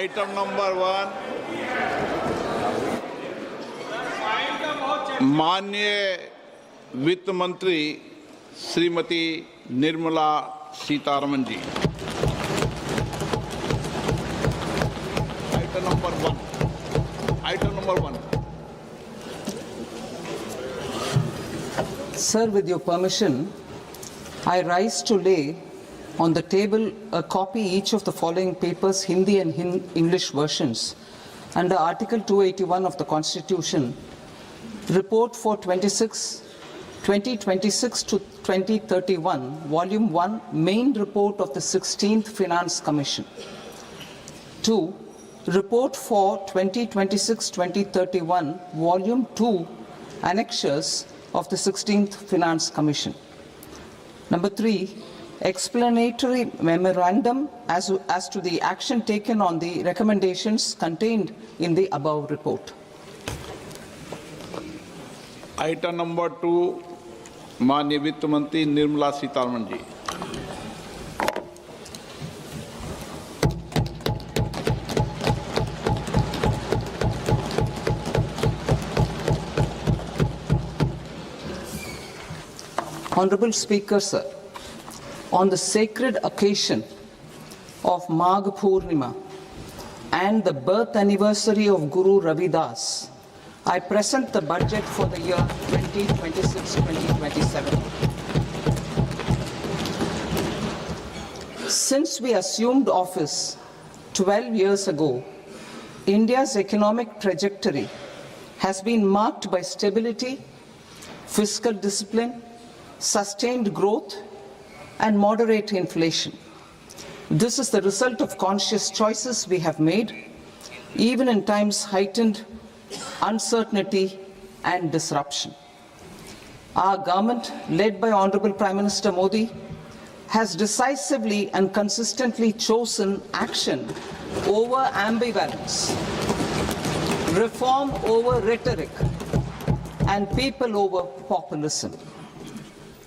Item number 1, माननीय वित्त मंत्री श्रीमती निर्मला सीतारमन जी। Item number 1. Item number 1. Sir, with your permission, I rise to lay on the table a copy each of the following papers, Hindi and English versions, under Article 281 of the Constitution, Report for 2026 to 2031, Volume 1, Main Report of the 16th Finance Commission. 2. Report for 2026-2031, Volume 2, Annexures of the 16th Finance Commission. Number 3, explanatory memorandum as to the action taken on the recommendations contained in the above report. Item number 2, माननीय वित्त मंत्री निर्मला सीतारमन जी। Honorable Speaker, sir, on the sacred occasion of Magh Purnima and the birth anniversary of Guru Ravidas, I present the budget for the year 2026-2027. Since we assumed office 12 years ago, India's economic trajectory has been marked by stability, fiscal discipline, sustained growth, and moderate inflation. This is the result of conscious choices we have made, even in times heightened uncertainty and disruption. Our government, led by Honorable Prime Minister Modi, has decisively and consistently chosen action over ambivalence, reform over rhetoric, and people over populism.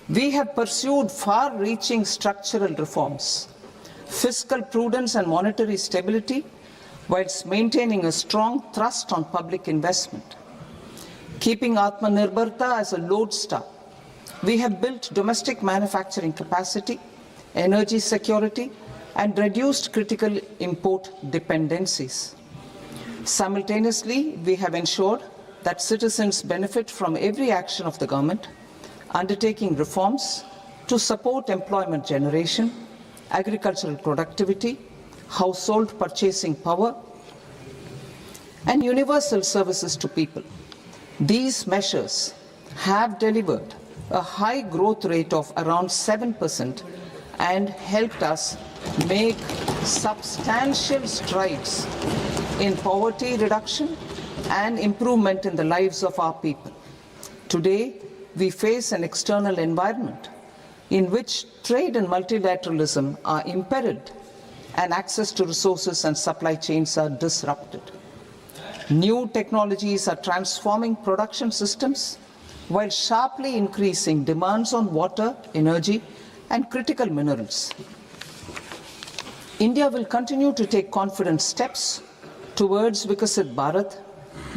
We have pursued far-reaching structural reforms, fiscal prudence and monetary stability, whilst maintaining a strong thrust on public investment. Keeping Atmanirbharta as a lodestar, we have built domestic manufacturing capacity, energy security, and reduced critical import dependencies. Simultaneously, we have ensured that citizens benefit from every action of the government, undertaking reforms to support employment generation, agricultural productivity, household purchasing power, and universal services to people. These measures have delivered a high growth rate of around 7% and helped us make substantial strides in poverty reduction and improvement in the lives of our people. Today, we face an external environment in which trade and multilateralism are imperiled and access to resources and supply chains are disrupted. New technologies are transforming production systems while sharply increasing demands on water, energy, and critical minerals. India will continue to take confident steps towards Vikasit Bharat,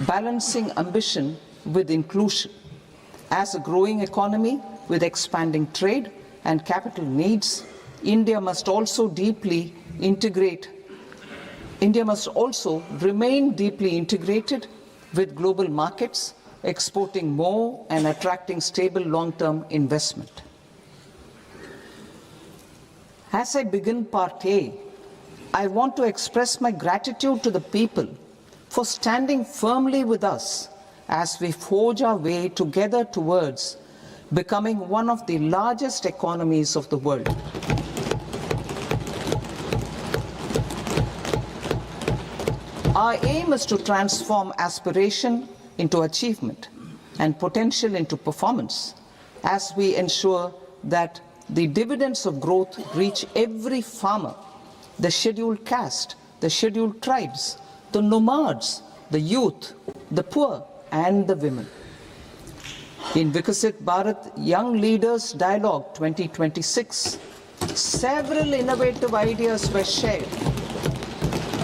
balancing ambition with inclusion. As a growing economy with expanding trade and capital needs, India must also remain deeply integrated with global markets, exporting more and attracting stable long-term investment. As I begin Part A, I want to express my gratitude to the people for standing firmly with us as we forge our way together towards becoming one of the largest economies of the world. Our aim is to transform aspiration into achievement and potential into performance as we ensure that the dividends of growth reach every farmer, the scheduled caste, the scheduled tribes, the nomads, the youth, the poor, and the women. In Vikasit Bharat Young Leaders Dialogue 2026, several innovative ideas were shared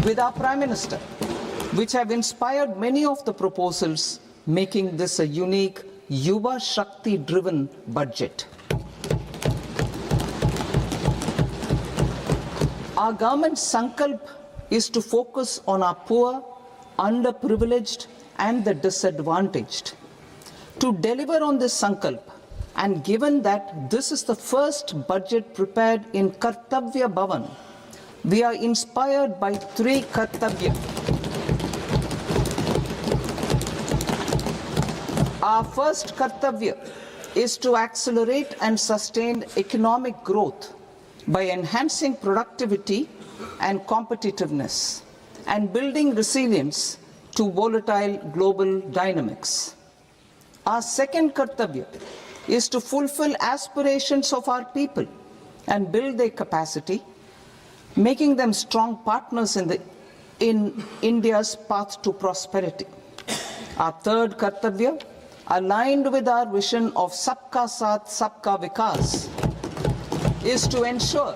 with our Prime Minister, which have inspired many of the proposals, making this a unique Yuva Shakti-driven budget. Our government's sankalp is to focus on our poor, underprivileged, and the disadvantaged. To deliver on this sankalp, and given that this is the first budget prepared in Kartavya Bhavan, we are inspired by three Kartavya. Our first Kartavya is to accelerate and sustain economic growth by enhancing productivity and competitiveness and building resilience to volatile global dynamics. Our second Kartavya is to fulfill aspirations of our people and build their capacity, making them strong partners in India's path to prosperity. Our third Kartavya, aligned with our vision of Sabka Saath, Sabka Vikas, is to ensure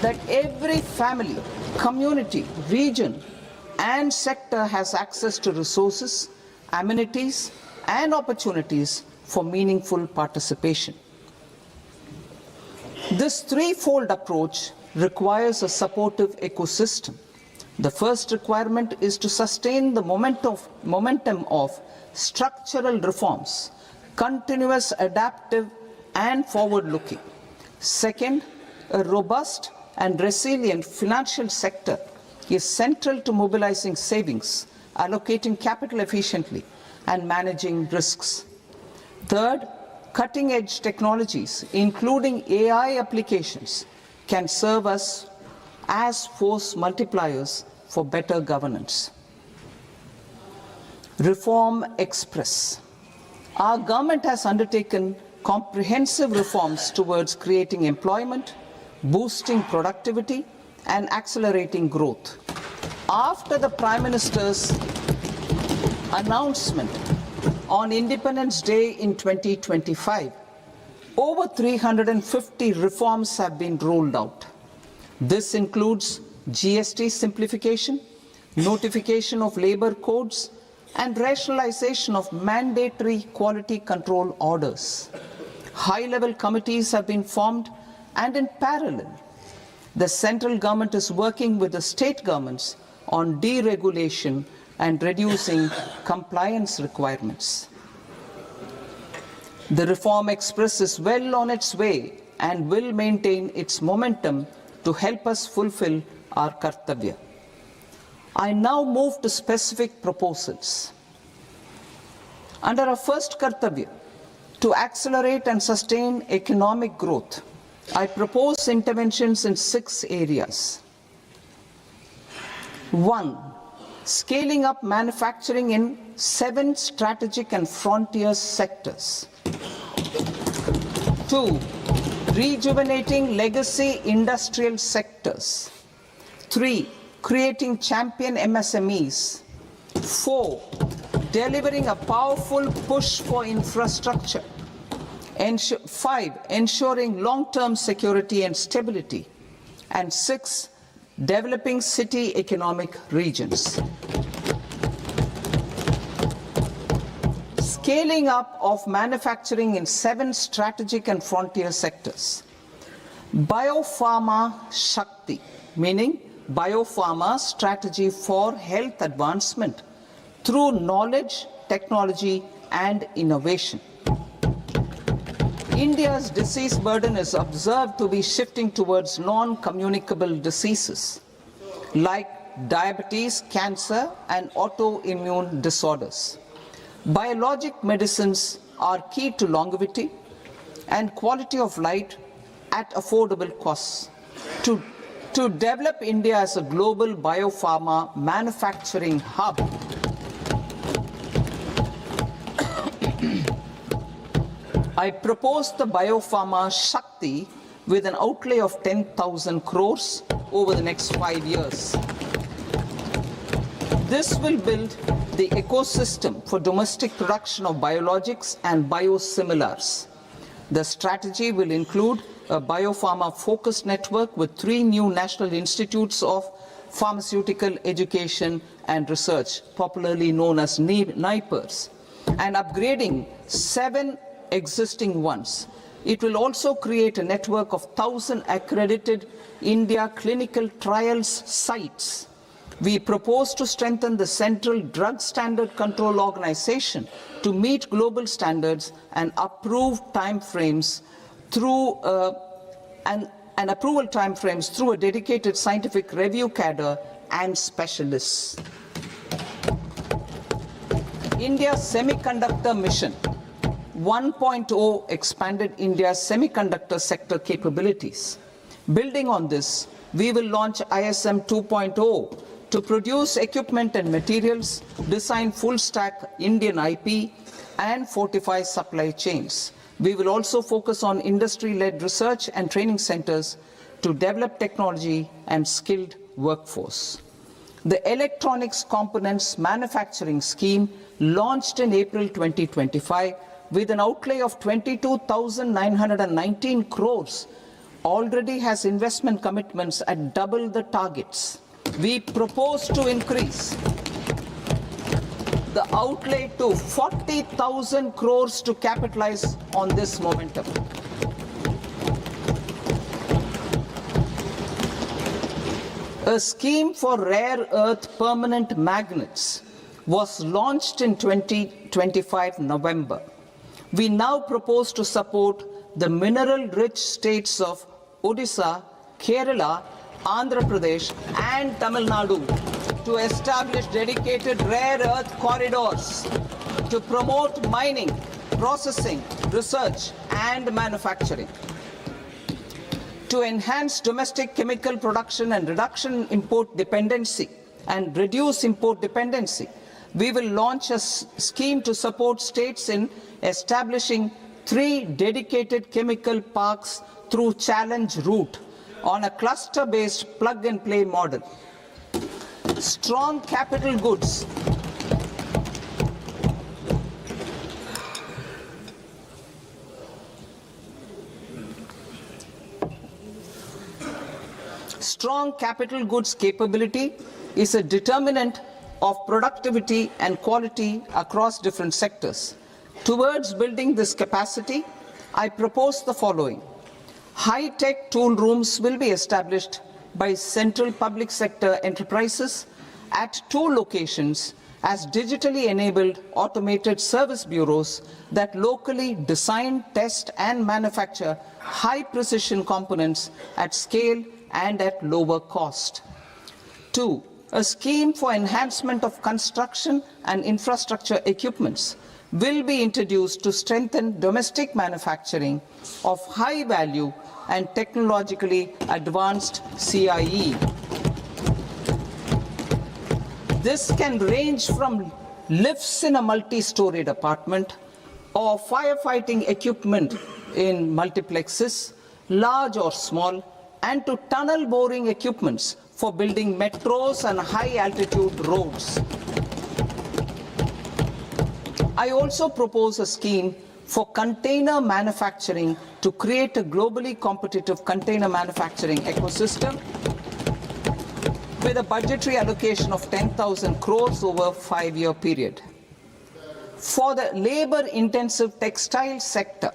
that every family, community, region, and sector has access to resources, amenities, and opportunities for meaningful participation. This threefold approach requires a supportive ecosystem. The first requirement is to sustain the momentum of structural reforms, continuous, adaptive, and forward-looking. Second, a robust and resilient financial sector is central to mobilizing savings, allocating capital efficiently, and managing risks. Third, cutting-edge technologies, including AI applications, can serve us as force multipliers for better governance. Reform Express. Our government has undertaken comprehensive reforms towards creating employment, boosting productivity, and accelerating growth. After the Prime Minister's announcement on Independence Day in 2025, over 350 reforms have been rolled out. This includes GST simplification, notification of labor codes, and rationalization of mandatory quality control orders. High-level committees have been formed, and in parallel, the central government is working with the state governments on deregulation and reducing compliance requirements. The Reform Express is well on its way and will maintain its momentum to help us fulfill our Kartavya. I now move to specific proposals. Under our first Kartavya, to accelerate and sustain economic growth, I propose interventions in 6 areas. 1. Scaling up manufacturing in 7 strategic and frontier sectors. 2. Rejuvenating legacy industrial sectors. 3. Creating champion MSMEs. 4. Delivering a powerful push for infrastructure. 5. Ensuring long-term security and stability. And 6. Developing city economic regions. Scaling up of manufacturing in 7 strategic and frontier sectors. Biopharma Shakti, meaning biopharma strategy for health advancement through knowledge, technology, and innovation. India's disease burden is observed to be shifting towards non-communicable diseases like diabetes, cancer, and autoimmune disorders. Biologic medicines are key to longevity and quality of life at affordable costs. To develop India as a global biopharma manufacturing hub, I propose the Biopharma Shakti with an outlay of 10,000 crores over the next 5 years. This will build the ecosystem for domestic production of biologics and biosimilars. The strategy will include a biopharma-focused network with 3 new national institutes of pharmaceutical education and research, popularly known as NIPERS, and upgrading 7 existing ones. It will also create a network of 1,000 accredited India clinical trials sites. We propose to strengthen the Central Drug Standard Control Organization to meet global standards and approve timeframes through approval timeframes through a dedicated scientific review cadre and specialists. India's semiconductor mission 1.0 expanded India's semiconductor sector capabilities. Building on this, we will launch ISM 2.0 to produce equipment and materials, design full-stack Indian IP, and fortify supply chains. We will also focus on industry-led research and training centers to develop technology and skilled workforce. The Electronics Components Manufacturing Scheme, launched in April 2025 with an outlay of 22,919 crores, already has investment commitments at double the targets. We propose to increase the outlay to 40,000 crores to capitalize on this momentum. A scheme for rare earth permanent magnets was launched in 2025 November. We now propose to support the mineral-rich states of Odisha, Kerala, Andhra Pradesh, and Tamil Nadu to establish dedicated rare earth corridors to promote mining, processing, research, and manufacturing. To enhance domestic chemical production and reduce import dependency, we will launch a scheme to support states in establishing 3 dedicated chemical parks through challenge route on a cluster-based plug-and-play model. Strong capital goods. Strong capital goods capability is a determinant of productivity and quality across different sectors. Towards building this capacity, I propose the following. High-tech tool rooms will be established by central public sector enterprises at 2 locations as digitally enabled automated service bureaus that locally design, test, and manufacture high-precision components at scale and at lower cost. 2. A scheme for enhancement of construction and infrastructure equipments will be introduced to strengthen domestic manufacturing of high value and technologically advanced CIE. This can range from lifts in a multi-storied apartment or firefighting equipment in multiplexes, large or small, and to tunnel boring equipments for building metros and high-altitude roads. I also propose a scheme for container manufacturing to create a globally competitive container manufacturing ecosystem with a budgetary allocation of 10,000 crores over a 5-year period. For the labor-intensive textile sector,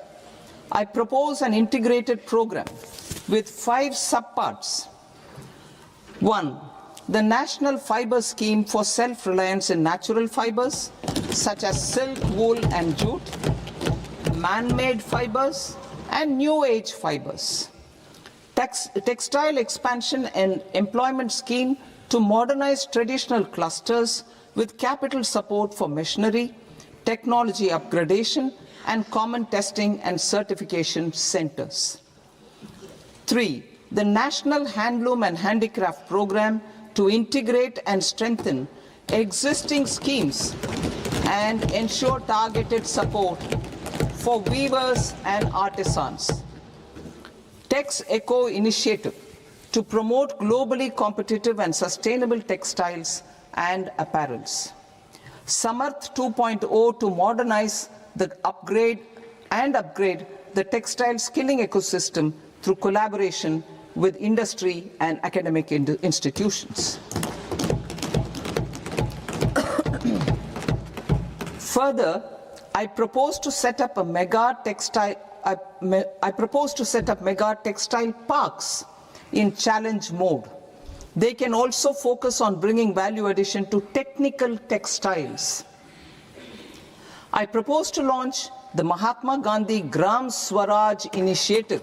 I propose an integrated program with 5 subparts. 1. The National Fiber Scheme for self-reliance in natural fibers, such as silk, wool, and jute, man-made fibers, and new-age fibers. Textile expansion and employment scheme to modernize traditional clusters with capital support for machinery, technology upgradation, and common testing and certification centers. 3. The National Handloom and Handicraft Program to integrate and strengthen existing schemes and ensure targeted support for weavers and artisans. Tex Eco Initiative to promote globally competitive and sustainable textiles and apparels. Samarth 2.0 to modernize the upgrade the textile skilling ecosystem through collaboration with industry and academic institutions. Further, I propose to set up mega textile parks in challenge mode. They can also focus on bringing value addition to technical textiles. I propose to launch the Mahatma Gandhi Gram Swaraj initiative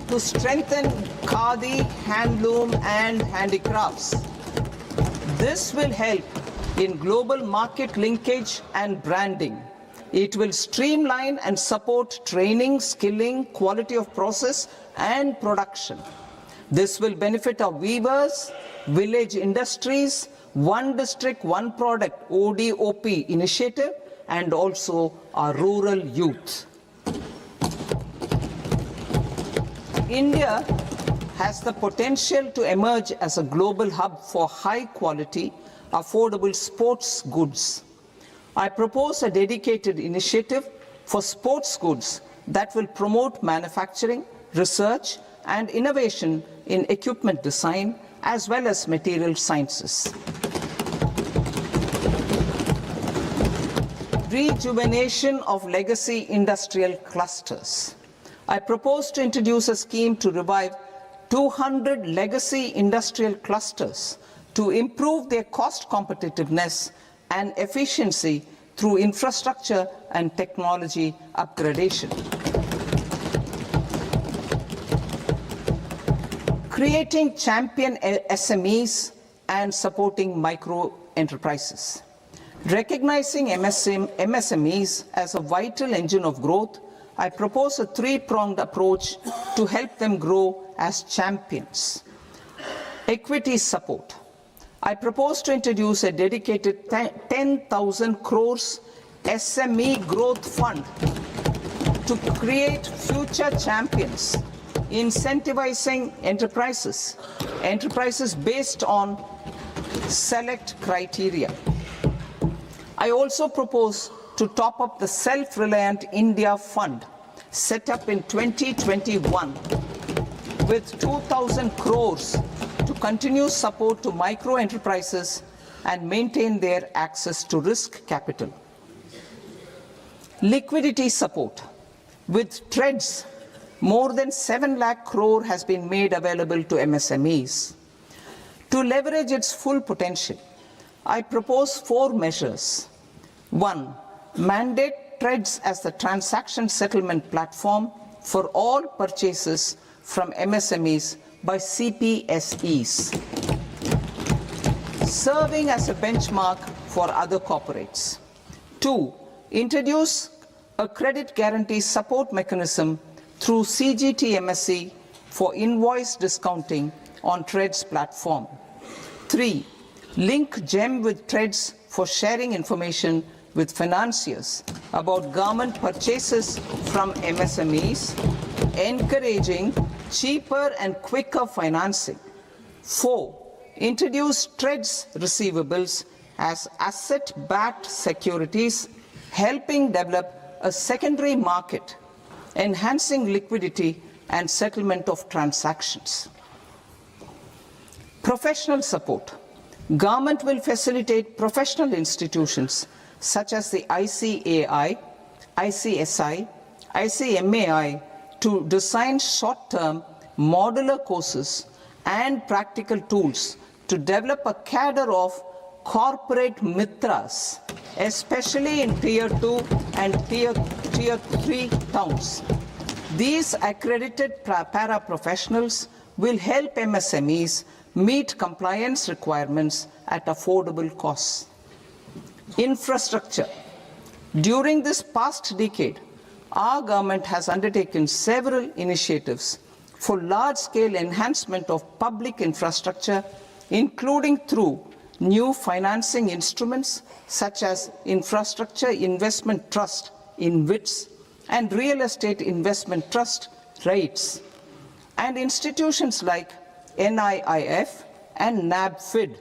to strengthen khadi, handloom and handicrafts. This will help in global market linkage and branding. It will streamline and support training, skilling, quality of process and production. This will benefit our weavers, village industries, one district, one product ODOP initiative, and also our rural youth. India has the potential to emerge as a global hub for high quality, affordable sports goods. I propose a dedicated initiative for sports goods that will promote manufacturing, research, and innovation in equipment design as well as material sciences. Rejuvenation of legacy industrial clusters. I propose to introduce a scheme to revive 200 legacy industrial clusters to improve their cost competitiveness and efficiency through infrastructure and technology upgradation. Creating champion SMEs and supporting micro enterprises. Recognizing MSMEs as a vital engine of growth, I propose a three-pronged approach to help them grow as champions. Equity support. I propose to introduce a dedicated 10,000 crores SME growth fund to create future champions, incentivizing enterprises based on select criteria. I also propose to top up the Self-Reliant India Fund set up in 2021 with 2,000 crores to continue support to micro enterprises and maintain their access to risk capital. Liquidity support. With TREDS, more than 7 lakh crore has been made available to MSMEs. To leverage its full potential, I propose 4 measures. 1. Mandate TREDS as the transaction settlement platform for all purchases from MSMEs by CPSEs, serving as a benchmark for other corporates. 2. Introduce a credit guarantee support mechanism through CGT-MSE for invoice discounting on TREDS platform. 3. Link GEM with TREDS for sharing information with financiers about government purchases from MSMEs, encouraging cheaper and quicker financing. 4. Introduce TREDS receivables as asset-backed securities, helping develop a secondary market, enhancing liquidity and settlement of transactions. Professional support. Government will facilitate professional institutions such as the ICAI, ICSI, ICMAI to design short-term modular courses and practical tools to develop a cadre of corporate mitras, especially in Tier 2 and Tier 3 towns. These accredited para-professionals will help MSMEs meet compliance requirements at affordable costs. Infrastructure. During this past decade, our government has undertaken several initiatives for large-scale enhancement of public infrastructure, including through new financing instruments such as Infrastructure Investment Trust (InvITs) and Real Estate Investment Trust (REITs), and institutions like NIIF and NABFID.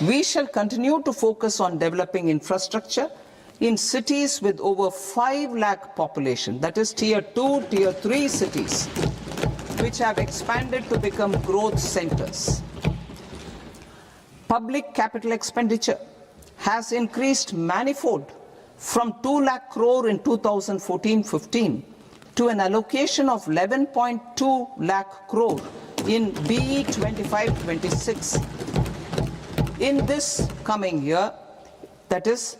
We shall continue to focus on developing infrastructure in cities with over 5 lakh population, that is Tier 2, Tier 3 cities, which have expanded to become growth centers. Public capital expenditure has increased manifold from 2 lakh crore in 2014-15 to an allocation of 11.2 lakh crore in BE 25-26. In this coming year, that is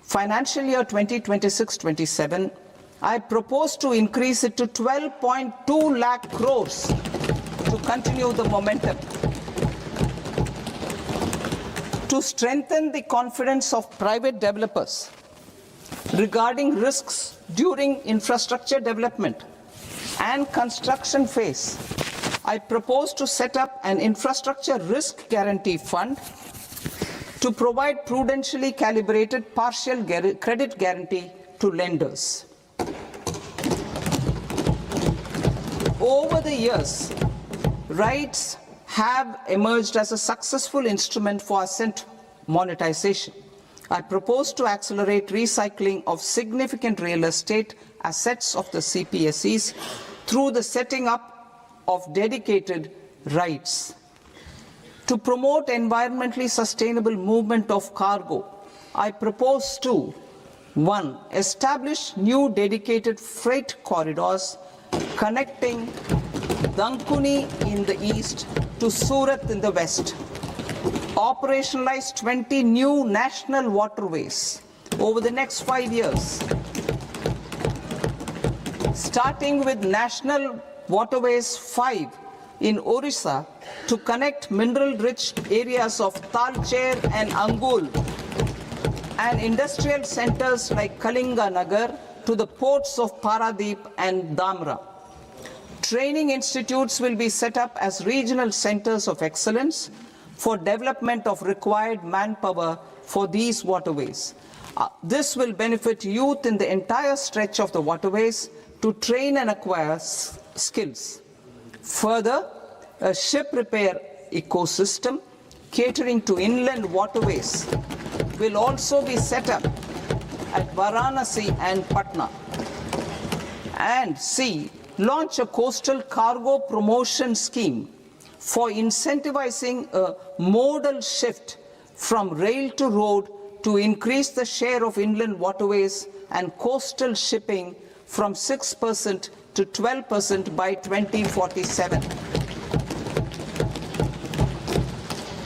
financial year 2026-27, I propose to increase it to 12.2 lakh crores to continue the momentum. To strengthen the confidence of private developers regarding risks during infrastructure development and construction phase, I propose to set up an infrastructure risk guarantee fund to provide prudentially calibrated partial credit guarantee to lenders. Over the years, RITES have emerged as a successful instrument for asset monetization. I propose to accelerate recycling of significant real estate assets of the CPSEs through the setting up of dedicated RITES. To promote environmentally sustainable movement of cargo, I propose to 1. Establish new dedicated freight corridors connecting Dankuni in the east to Surat in the west. Operationalize 20 new national waterways over the next 5 years. Starting with National Waterways 5 in Orissa to connect mineral-rich areas of Talcher and Angul and industrial centers like Kalinga Nagar to the ports of Paradeep and Dhamra. Training institutes will be set up as regional centers of excellence for development of required manpower for these waterways. This will benefit youth in the entire stretch of the waterways to train and acquire skills. Further, a ship repair ecosystem catering to inland waterways will also be set up at Varanasi and Patna. And C, launch a coastal cargo promotion scheme for incentivizing a modal shift from rail to road to increase the share of inland waterways and coastal shipping from 6% to 12% by 2047.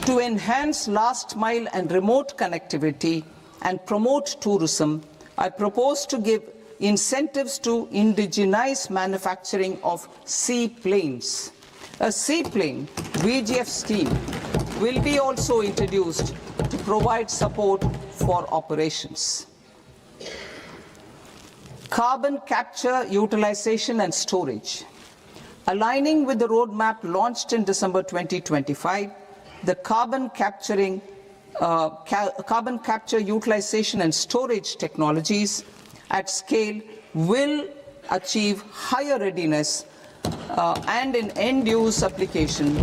To enhance last mile and remote connectivity and promote tourism, I propose to give incentives to indigenize manufacturing of seaplanes. A seaplane VGF scheme will be also introduced to provide support for operations. Carbon capture, utilization and storage. Aligning with the roadmap launched in December 2025, the carbon capture, utilization and storage technologies at scale will achieve higher readiness and in end-use application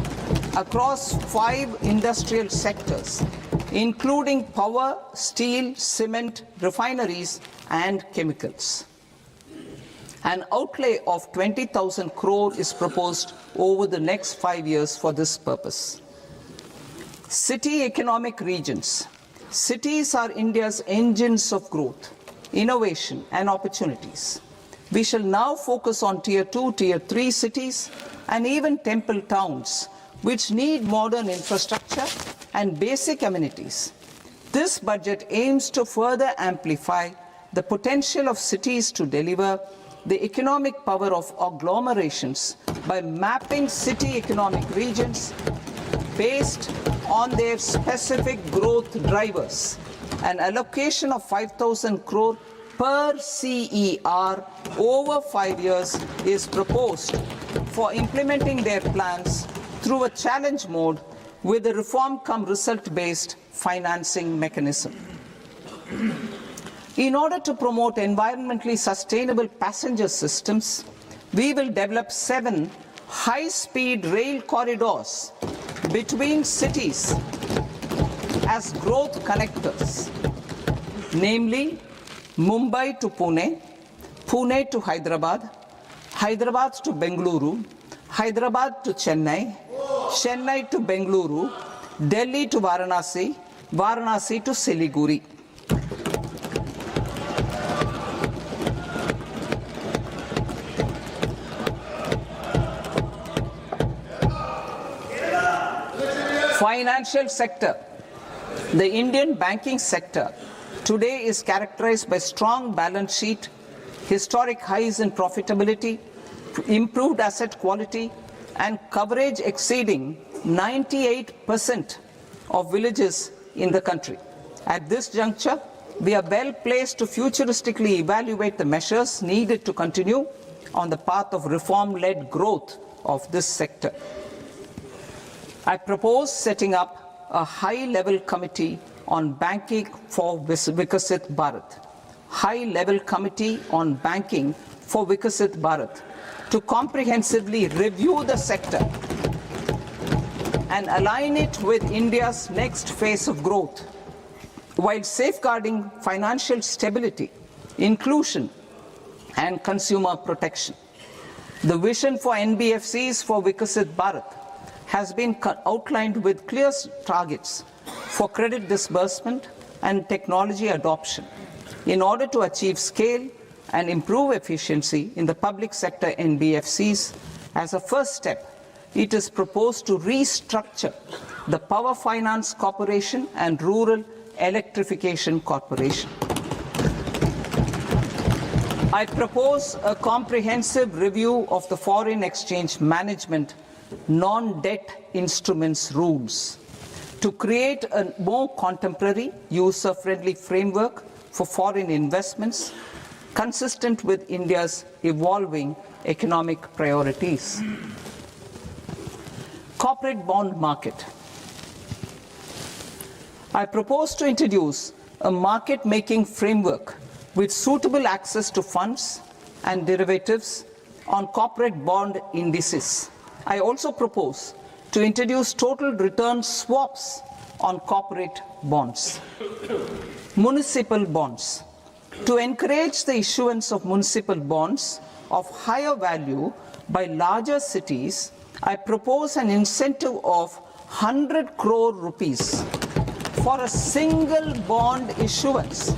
across 5 industrial sectors, including power, steel, cement, refineries, and chemicals. An outlay of 20,000 crore is proposed over the next 5 years for this purpose. City economic regions. Cities are India's engines of growth, innovation, and opportunities. We shall now focus on Tier 2, Tier 3 cities, and even temple towns, which need modern infrastructure and basic amenities. This budget aims to further amplify the potential of cities to deliver the economic power of agglomerations by mapping city economic regions based on their specific growth drivers. An allocation of 5,000 crore per CER over 5 years is proposed for implementing their plans through a challenge mode with a reform-cum-result-based financing mechanism. In order to promote environmentally sustainable passenger systems, we will develop 7 high-speed rail corridors between cities as growth connectors, namely Mumbai to Pune, Pune to Hyderabad, Hyderabad to Bengaluru, Hyderabad to Chennai, Chennai to Bengaluru, Delhi to Varanasi, Varanasi to Siliguri. Financial sector. The Indian banking sector today is characterized by strong balance sheet, historic highs in profitability, improved asset quality, and coverage exceeding 98% of villages in the country. At this juncture, we are well placed to futuristically evaluate the measures needed to continue on the path of reform-led growth of this sector. I propose setting up a high-level committee on banking for Vikasit Bharat. High-level committee on banking for Vikasit Bharat to comprehensively review the sector and align it with India's next phase of growth, while safeguarding financial stability, inclusion, and consumer protection. The vision for NBFCs for Vikasit Bharat has been outlined with clear targets for credit disbursement and technology adoption in order to achieve scale and improve efficiency in the public sector NBFCs. As a first step, it is proposed to restructure the Power Finance Corporation and Rural Electrification Corporation. I propose a comprehensive review of the foreign exchange management non-debt instruments rules to create a more contemporary, user-friendly framework for foreign investments consistent with India's evolving economic priorities. Corporate bond market. I propose to introduce a market-making framework with suitable access to funds and derivatives on corporate bond indices. I also propose to introduce total return swaps on corporate bonds. Municipal bonds. To encourage the issuance of municipal bonds of higher value by larger cities, I propose an incentive of 100 crore rupees for a single bond issuance.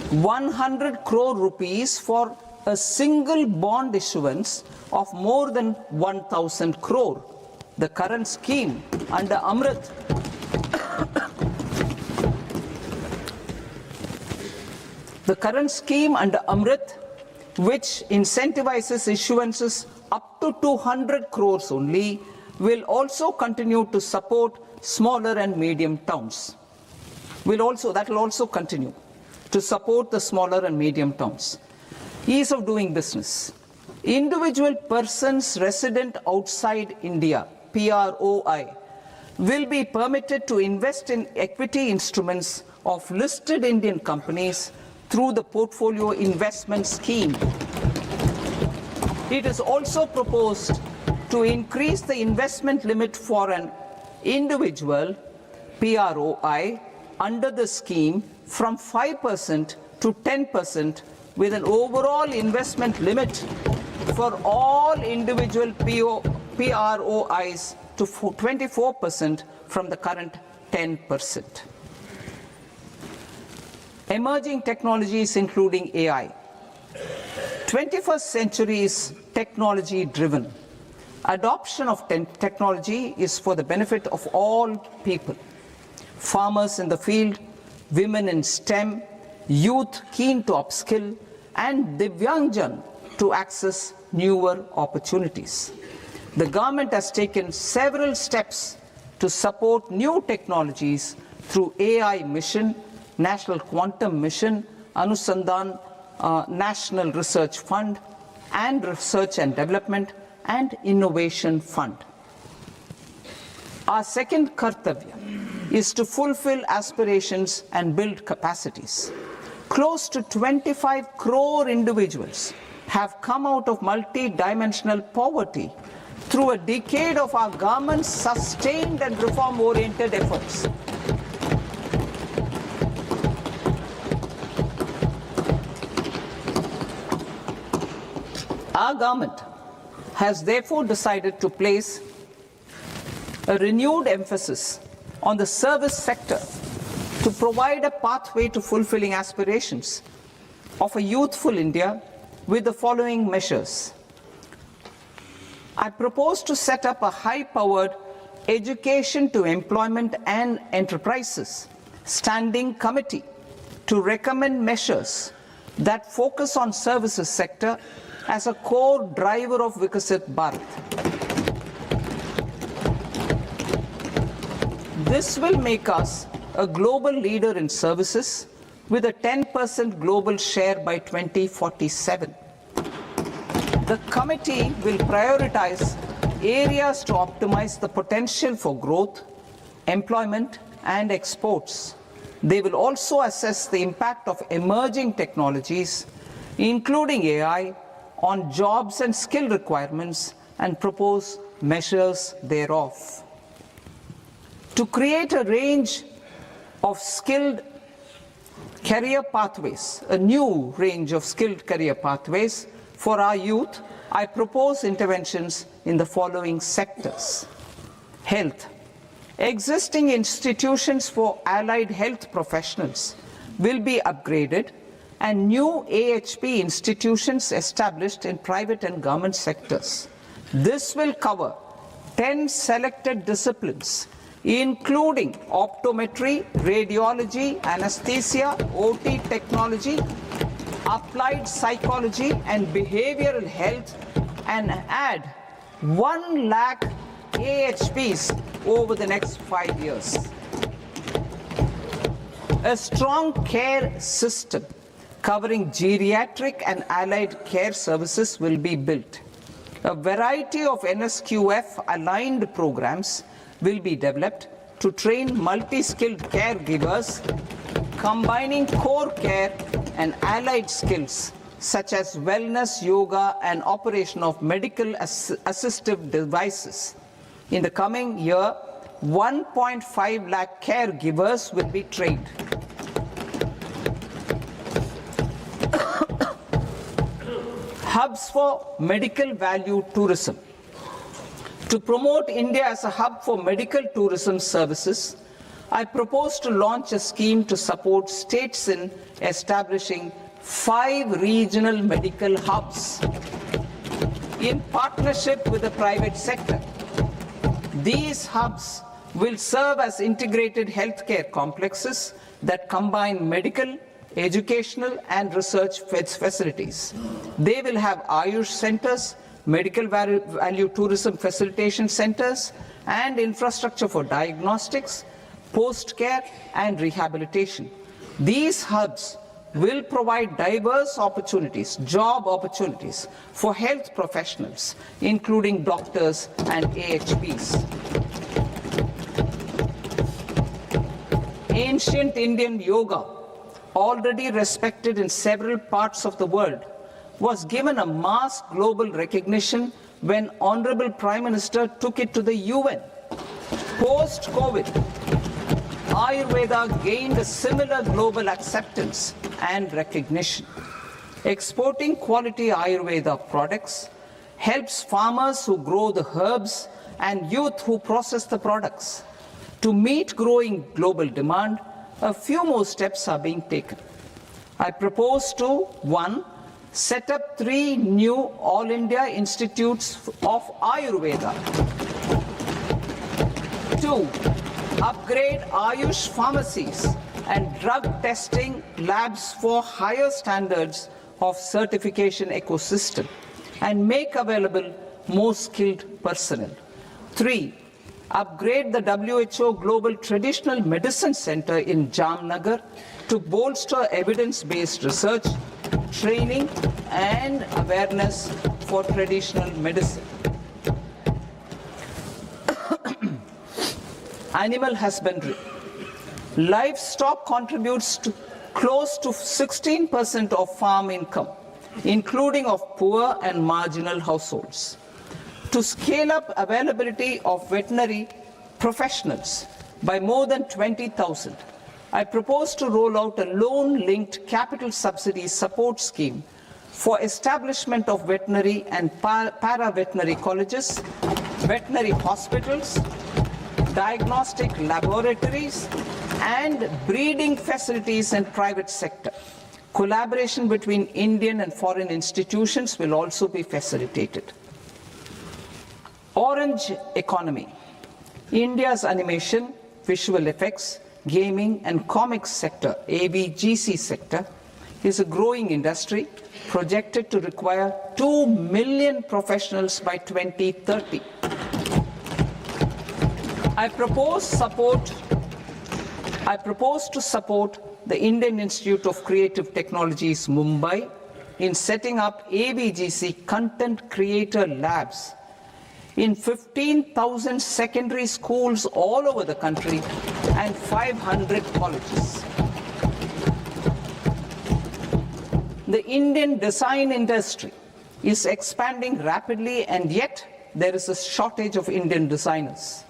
100 crore rupees for a single bond issuance of more than 1,000 crore. The current scheme under Amrit which incentivizes issuances up to 200 crores only, will also continue to support smaller and medium towns. That will also continue to support the smaller and medium towns. Ease of doing business. Individual persons resident outside India, PROI, will be permitted to invest in equity instruments of listed Indian companies through the Portfolio Investment Scheme. It is also proposed to increase the investment limit for an individual PROI under the scheme from 5% to 10%, with an overall investment limit for all individual PROIs to 24% from the current 10%. Emerging technologies including AI. 21st century is technology driven. Adoption of technology is for the benefit of all people. Farmers in the field, women in STEM, youth keen to upskill, and Divyangjan to access newer opportunities. The government has taken several steps to support new technologies through AI Mission, National Quantum Mission, Anusandhan National Research Fund, and Research and Development and Innovation Fund. Our second kartavya is to fulfill aspirations and build capacities. Close to 25 crore individuals have come out of multi-dimensional poverty through a decade of our government's sustained and reform-oriented efforts. Our government has therefore decided to place a renewed emphasis on the service sector to provide a pathway to fulfilling aspirations of a youthful India with the following measures. I propose to set up a high-powered Education to Employment and Enterprises Standing Committee to recommend measures that focus on services sector as a core driver of Vikasit Bharat. This will make us a global leader in services with a 10% global share by 2047. The committee will prioritize areas to optimize the potential for growth, employment, and exports. They will also assess the impact of emerging technologies, including AI, on jobs and skill requirements and propose measures thereof. To create a range of skilled career pathways, a new range of skilled career pathways for our youth, I propose interventions in the following sectors. Health. Existing institutions for allied health professionals will be upgraded and new AHP institutions established in private and government sectors. This will cover 10 selected disciplines, including optometry, radiology, anesthesia, OT technology, applied psychology and behavioral health, and add 1 lakh AHPs over the next 5 years. A strong care system covering geriatric and allied care services will be built. A variety of NSQF aligned programs will be developed to train multi-skilled caregivers, combining core care and allied skills such as wellness, yoga, and operation of medical assistive devices. In the coming year, 1.5 lakh caregivers will be trained. Hubs for medical value tourism. To promote India as a hub for medical tourism services, I propose to launch a scheme to support states in establishing 5 regional medical hubs in partnership with the private sector. These hubs will serve as integrated healthcare complexes that combine medical, educational, and research facilities. They will have Ayush centers, medical value tourism facilitation centers, and infrastructure for diagnostics, post-care, and rehabilitation. These hubs will provide diverse opportunities, job opportunities for health professionals, including doctors and AHPs. Ancient Indian yoga, already respected in several parts of the world, was given a mass global recognition when Honorable Prime Minister took it to the UN. Post-COVID, Ayurveda gained a similar global acceptance and recognition. Exporting quality Ayurveda products helps farmers who grow the herbs and youth who process the products. To meet growing global demand, a few more steps are being taken. I propose to 1. Set up 3 new All India Institutes of Ayurveda. 2. Upgrade Ayush pharmacies and drug testing labs for higher standards of certification ecosystem and make available more skilled personnel. 3. Upgrade the WHO Global Traditional Medicine Center in Jamnagar to bolster evidence-based research, training, and awareness for traditional medicine. Animal husbandry. Livestock contributes to close to 16% of farm income, including of poor and marginal households. To scale up availability of veterinary professionals by more than 20,000, I propose to roll out a loan-linked capital subsidy support scheme for establishment of veterinary and para-veterinary colleges, veterinary hospitals, diagnostic laboratories, and breeding facilities in private sector. Collaboration between Indian and foreign institutions will also be facilitated. Orange economy. India's animation, visual effects, gaming and comics sector, AVGC sector, is a growing industry projected to require 2 million professionals by 2030. I propose to support the Indian Institute of Creative Technologies, Mumbai, in setting up AVGC content creator labs in 15,000 secondary schools all over the country and 500 colleges. The Indian design industry is expanding rapidly, and yet there is a shortage of Indian designers.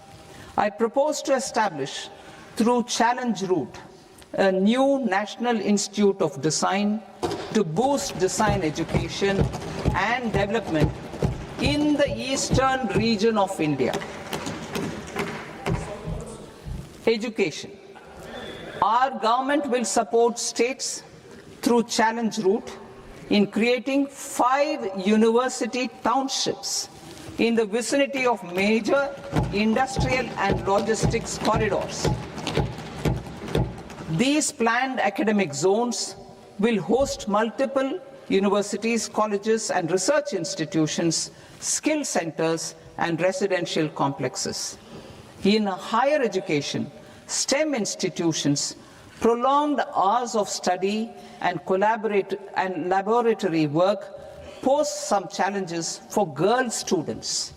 I propose to establish, through Challenge Route, a new National Institute of Design to boost design education and development in the eastern region of India. Education. Our government will support states through Challenge Route in creating 5 university townships in the vicinity of major industrial and logistics corridors. These planned academic zones will host multiple universities, colleges, and research institutions, skill centers, and residential complexes. In higher education, STEM institutions, prolonged hours of study and laboratory work pose some challenges for girl students.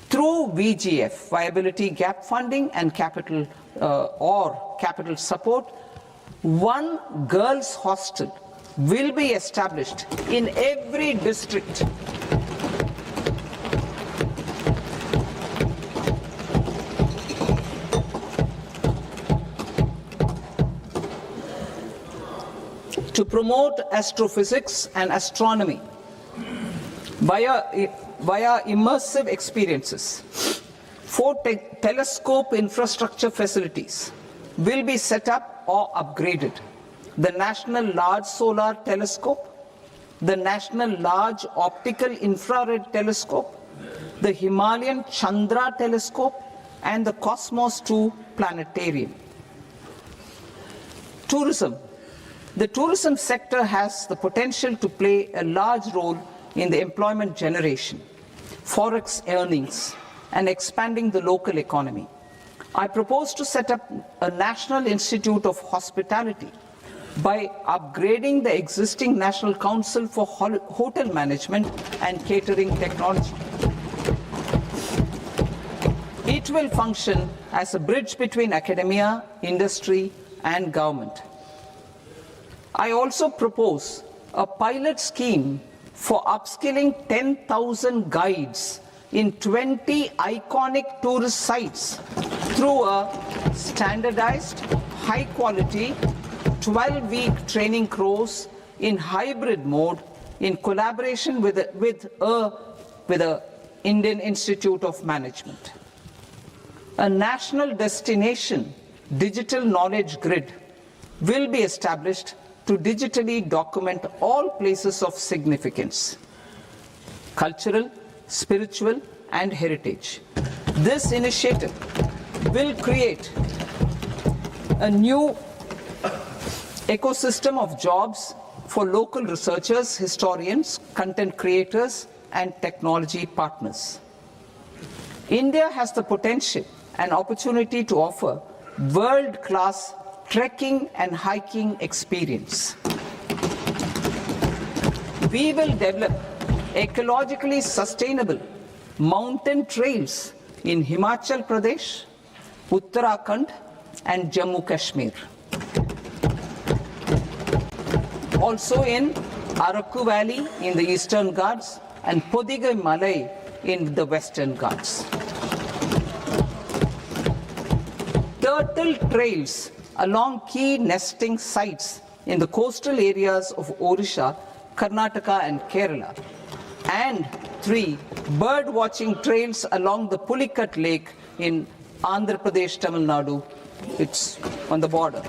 Through VGF, Viability Gap Funding and capital support, one girls' hostel will be established in every district. To promote astrophysics and astronomy via immersive experiences, 4 telescope infrastructure facilities will be set up or upgraded. The National Large Solar Telescope, the National Large Optical Infrared Telescope, the Himalayan Chandra Telescope, and the Cosmos 2 Planetarium. Tourism. The tourism sector has the potential to play a large role in the employment generation, forex earnings, and expanding the local economy. I propose to set up a National Institute of Hospitality by upgrading the existing National Council for Hotel Management and Catering Technology. It will function as a bridge between academia, industry, and government. I also propose a pilot scheme for upskilling 10,000 guides in 20 iconic tourist sites through a standardized, high-quality, 12-week training course in hybrid mode in collaboration with the Indian Institute of Management. A national destination digital knowledge grid will be established to digitally document all places of significance, cultural, spiritual, and heritage. This initiative will create a new ecosystem of jobs for local researchers, historians, content creators, and technology partners. India has the potential and opportunity to offer world-class trekking and hiking experience. We will develop ecologically sustainable mountain trails in Himachal Pradesh, Uttarakhand, and Jammu Kashmir. Also in Araku Valley in the Eastern Ghats and Podigai Malai in the Western Ghats. Turtle trails along key nesting sites in the coastal areas of Odisha Karnataka and Kerala. And 3, bird watching trails along the Pulikat Lake in Andhra Pradesh, Tamil Nadu. It's on the border.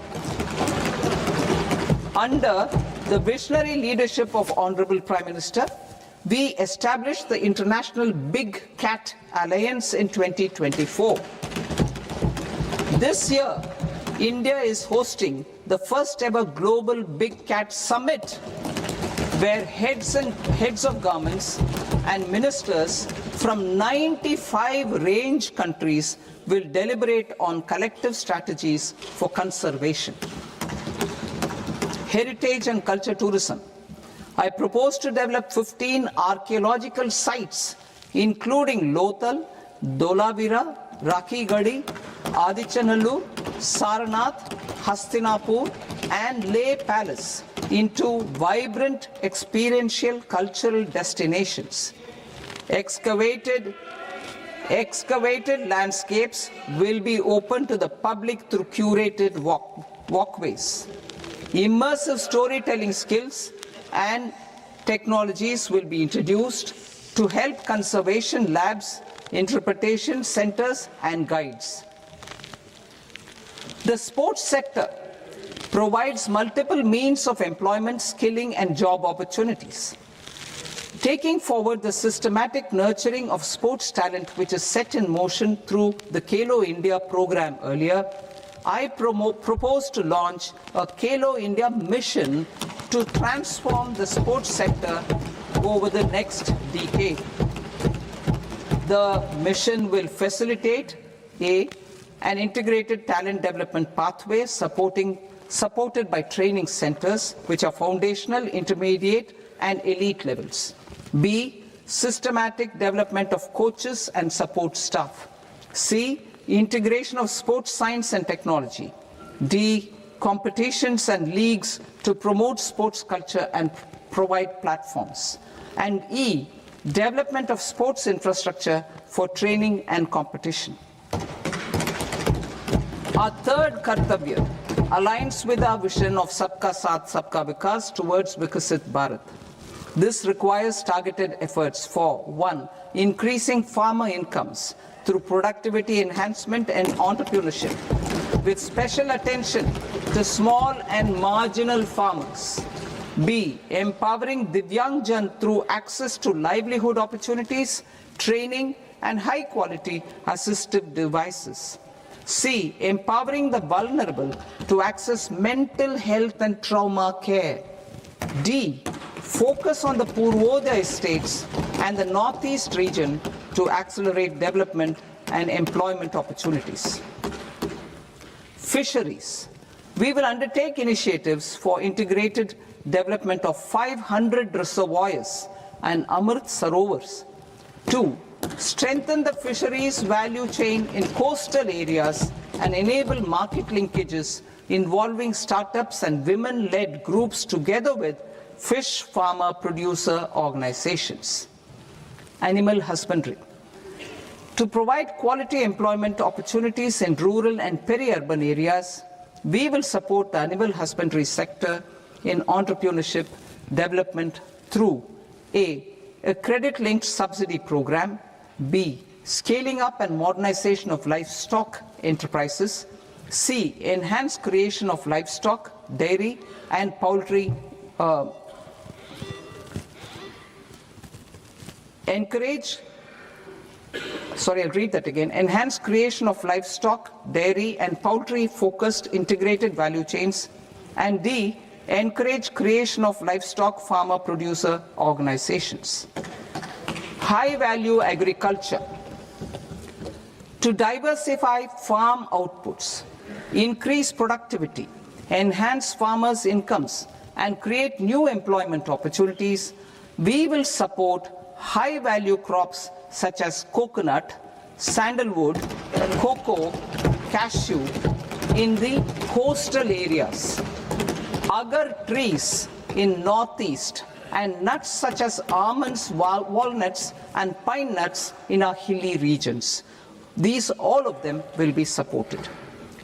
Under the visionary leadership of Honorable Prime Minister, we established the International Big Cat Alliance in 2024. This year, India is hosting the first ever Global Big Cat Summit, where heads of governments and ministers from 95 range countries will deliberate on collective strategies for conservation. Heritage and culture tourism. I propose to develop 15 archaeological sites, including Lothal, Dolavira, Rakigadi, Adichanallur, Saranath, Hastinapur, and Leh Palace into vibrant experiential cultural destinations. Excavated landscapes will be open to the public through curated walkways. Immersive storytelling skills and technologies will be introduced to help conservation labs, interpretation centers, and guides. The sports sector provides multiple means of employment, skilling, and job opportunities. Taking forward the systematic nurturing of sports talent, which is set in motion through the Kelo India program earlier, I propose to launch a Kelo India mission to transform the sports sector over the next decade. The mission will facilitate an integrated talent development pathway supported by training centers, which are foundational, intermediate, and elite levels. B, systematic development of coaches and support staff. C, integration of sports science and technology. D, competitions and leagues to promote sports culture and provide platforms. And E, development of sports infrastructure for training and competition. Our third Kartavya aligns with our vision of Sabka Saath, Sabka Vikas towards Vikasit Bharat. This requires targeted efforts for 1, increasing farmer incomes through productivity enhancement and entrepreneurship, with special attention to small and marginal farmers. B, empowering Divyangjan through access to livelihood opportunities, training, and high-quality assistive devices. C, empowering the vulnerable to access mental health and trauma care. D, focus on the Purvodaya states and the Northeast region to accelerate development and employment opportunities. Fisheries. We will undertake initiatives for integrated development of 500 reservoirs and Amrit Sarovars. 2, strengthen the fisheries value chain in coastal areas and enable market linkages involving startups and women-led groups together with fish farmer producer organizations. Animal husbandry. To provide quality employment opportunities in rural and peri-urban areas, we will support the animal husbandry sector in entrepreneurship development through A, credit-linked subsidy program, B, scaling up and modernization of livestock enterprises, C, enhanced creation of livestock, dairy, and poultry, enhanced creation of livestock, dairy, and poultry-focused integrated value chains, and D, encourage creation of livestock farmer-producer organizations. High-value agriculture. To diversify farm outputs, increase productivity, enhance farmers' incomes, and create new employment opportunities, we will support high-value crops such as coconut, sandalwood, cocoa, cashew in the coastal areas, agar trees in northeast, and nuts such as almonds, walnuts, and pine nuts in our hilly regions. These, all of them, will be supported.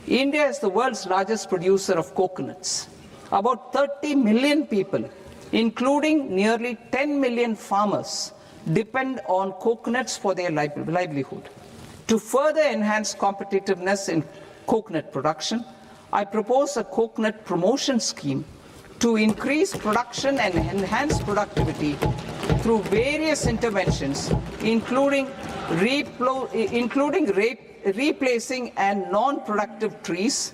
India is the world's largest producer of coconuts. About 30 million people including nearly 10 million farmers, depend on coconuts for their livelihood. To further enhance competitiveness in coconut production, I propose a coconut promotion scheme to increase production and enhance productivity through various interventions, including replacing and non-productive trees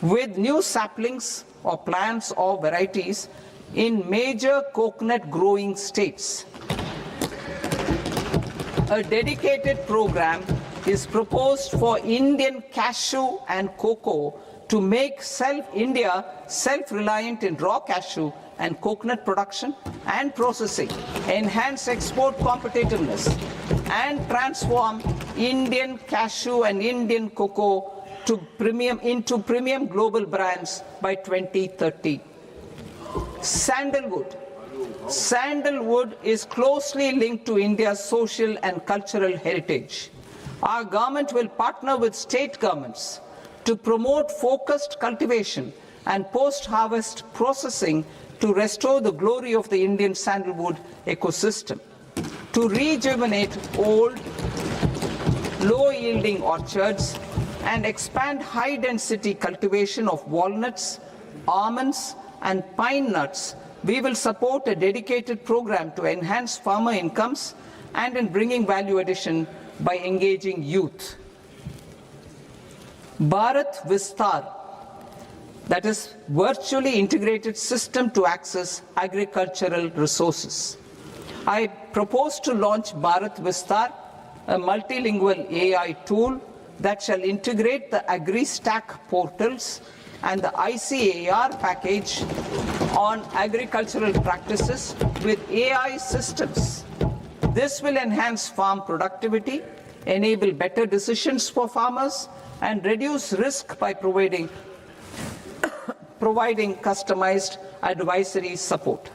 with new saplings or plants or varieties in major coconut growing states. A dedicated program is proposed for Indian cashew and cocoa to make India self-reliant in raw cashew and coconut production and processing, enhance export competitiveness, and transform Indian cashew and Indian cocoa into premium global brands by 2030. Sandalwood. Sandalwood is closely linked to India's social and cultural heritage. Our government will partner with state governments to promote focused cultivation and post-harvest processing to restore the glory of the Indian sandalwood ecosystem, to rejuvenate old, low-yielding orchards, and expand high-density cultivation of walnuts, almonds, and pine nuts. We will support a dedicated program to enhance farmer incomes and in bringing value addition by engaging youth. Bharat Vistar, that is virtually integrated system to access agricultural resources. I propose to launch Bharat Vistar, a multilingual AI tool that shall integrate the AgriStack portals and the ICAR package on agricultural practices with AI systems. This will enhance farm productivity, enable better decisions for farmers, and reduce risk by providing customized advisory support.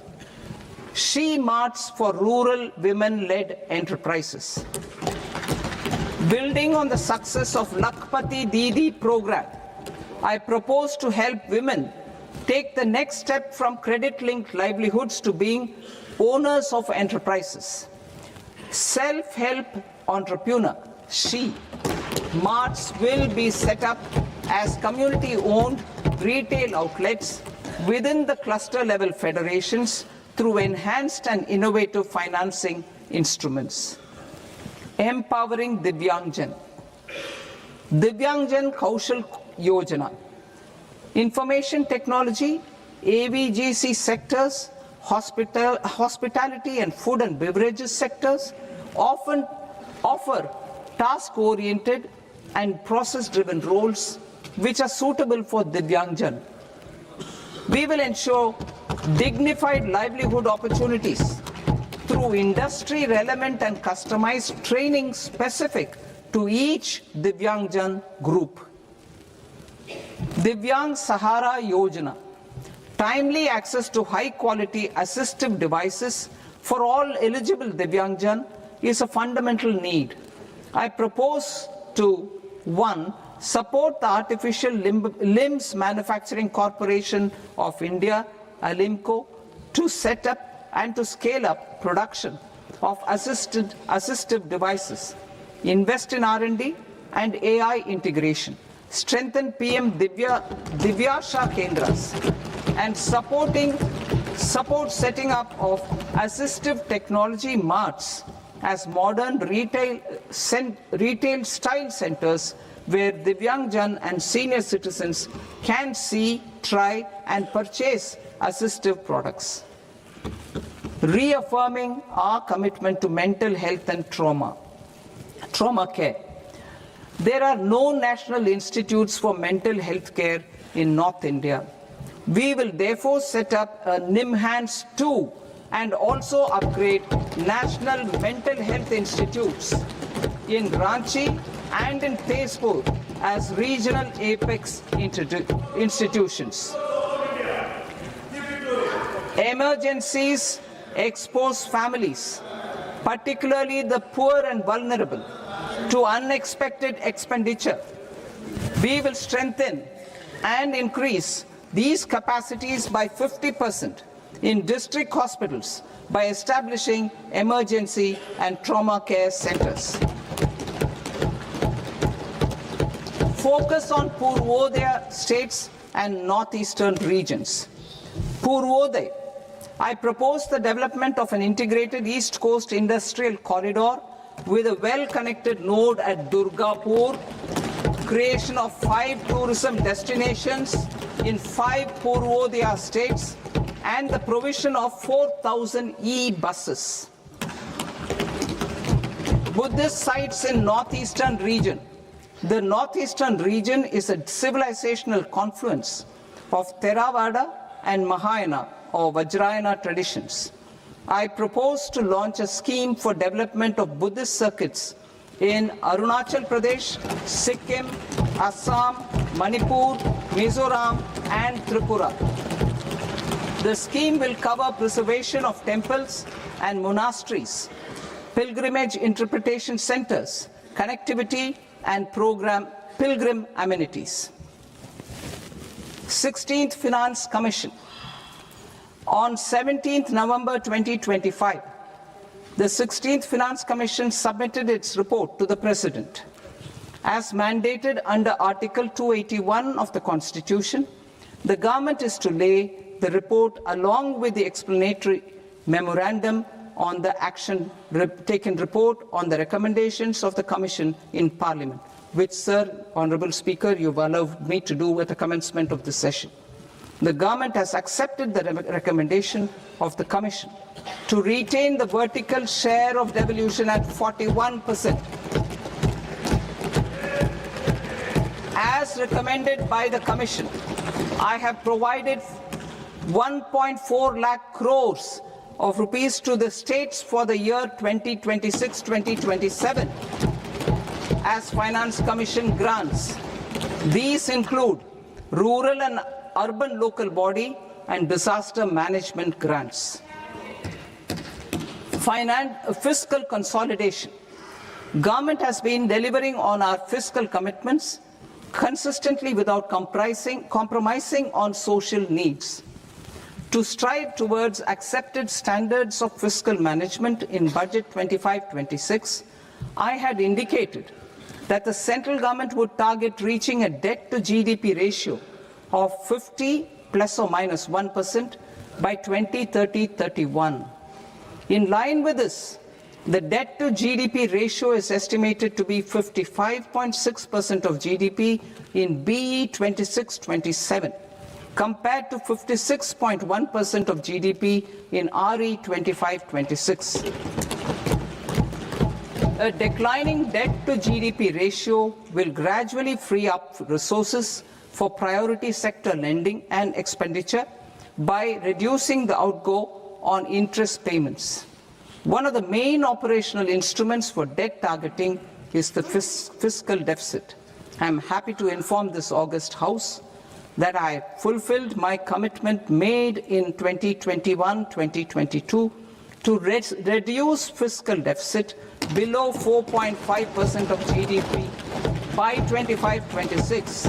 She Marts for rural women-led enterprises. Building on the success of Lakpati Didi program, I propose to help women take the next step from credit-linked livelihoods to being owners of enterprises. Self-help entrepreneur, She Marts will be set up as community-owned retail outlets within the cluster-level federations through enhanced and innovative financing instruments. Empowering Divyangjan. Divyangjan Kaushal Yojana. Information technology, AVGC sectors, hospitality and food and beverages sectors often offer task-oriented and process-driven roles which are suitable for Divyangjan. We will ensure dignified livelihood opportunities through industry-relevant and customized training specific to each Divyangjan group. Divyang Sahara Yojana. Timely access to high-quality assistive devices for all eligible Divyangjan is a fundamental need. I propose to 1. Support the Artificial Limbs Manufacturing Corporation of India, ALIMCO, to set up and to scale up production of assistive devices, invest in R&D and AI integration, strengthen PM Divyasha Kendras, and support setting up of assistive technology marts as modern retail style centers where Divyangjan and senior citizens can see, try and purchase assistive products. Reaffirming our commitment to mental health and trauma care. There are no national institutes for mental health care in North India. We will therefore set up a NIMHANS 2 and also upgrade national mental health institutes in Ranchi and in Tezpur as regional apex institutions. Emergencies expose families, particularly the poor and vulnerable, to unexpected expenditure. We will strengthen and increase these capacities by 50% in district hospitals by establishing emergency and trauma care centers. Focus on Purvodaya states and northeastern regions. Purvodaya, I propose the development of an integrated East Coast industrial corridor with a well-connected node at Durgapur, creation of 5 tourism destinations in 5 Purvodaya states, and the provision of 4,000 e-buses. Buddhist sites in northeastern region. The northeastern region is a civilizational confluence of Theravada and Mahayana or Vajrayana traditions. I propose to launch a scheme for development of Buddhist circuits in Arunachal Pradesh, Sikkim, Assam, Manipur, Mizoram, and Tripura. The scheme will cover preservation of temples and monasteries, pilgrimage interpretation centers, connectivity, and pilgrim amenities. 16th Finance Commission. On 17th November 2025, the 16th Finance Commission submitted its report to the President. As mandated under Article 281 of the Constitution, the government is to lay the report along with the explanatory memorandum on the action taken report on the recommendations of the Commission in Parliament, which, Sir, Honourable Speaker, you've allowed me to do at the commencement of this session. The government has accepted the recommendation of the Commission to retain the vertical share of devolution at 41%. As recommended by the Commission, I have provided 1.4 lakh crores of rupees to the states for the year 2026-2027 as Finance Commission grants. These include rural and urban local body and disaster management grants. Fiscal consolidation. Government has been delivering on our fiscal commitments consistently without compromising on social needs. To strive towards accepted standards of fiscal management in Budget 25-26, I had indicated that the central government would target reaching a debt to GDP ratio of 50 plus or minus 1% by 2030-31. In line with this, the debt to GDP ratio is estimated to be 55.6% of GDP in BE 26-27. compared to 56.1% of GDP in RE 25-26. A declining debt to GDP ratio will gradually free up resources for priority sector lending and expenditure by reducing the outgo on interest payments. One of the main operational instruments for debt targeting is the fiscal deficit. I am happy to inform this august House that I fulfilled my commitment made in 2021-2022 to reduce fiscal deficit below 4.5% of GDP by 25-26.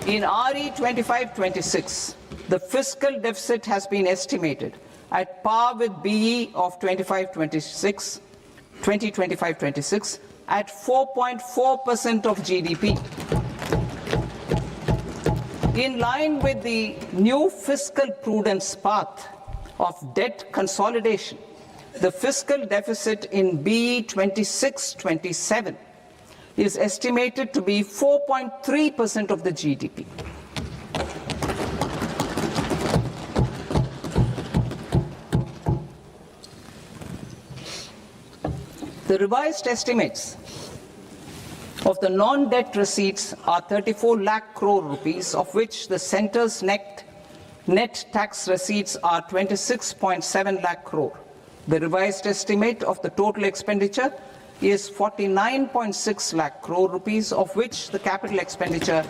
In RE 25-26, the fiscal deficit has been estimated at par with BE of 2025-26 at 4.4% of GDP. In line with the new fiscal prudence path of debt consolidation, the fiscal deficit in BE 26-27 is estimated to be 4.3% of the GDP. The revised estimates of the non-debt receipts are 34 lakh crore rupees, of which the centre's net tax receipts are 26.7 lakh crore. The revised estimate of the total expenditure is 49.6 lakh crore rupees, of which the capital expenditure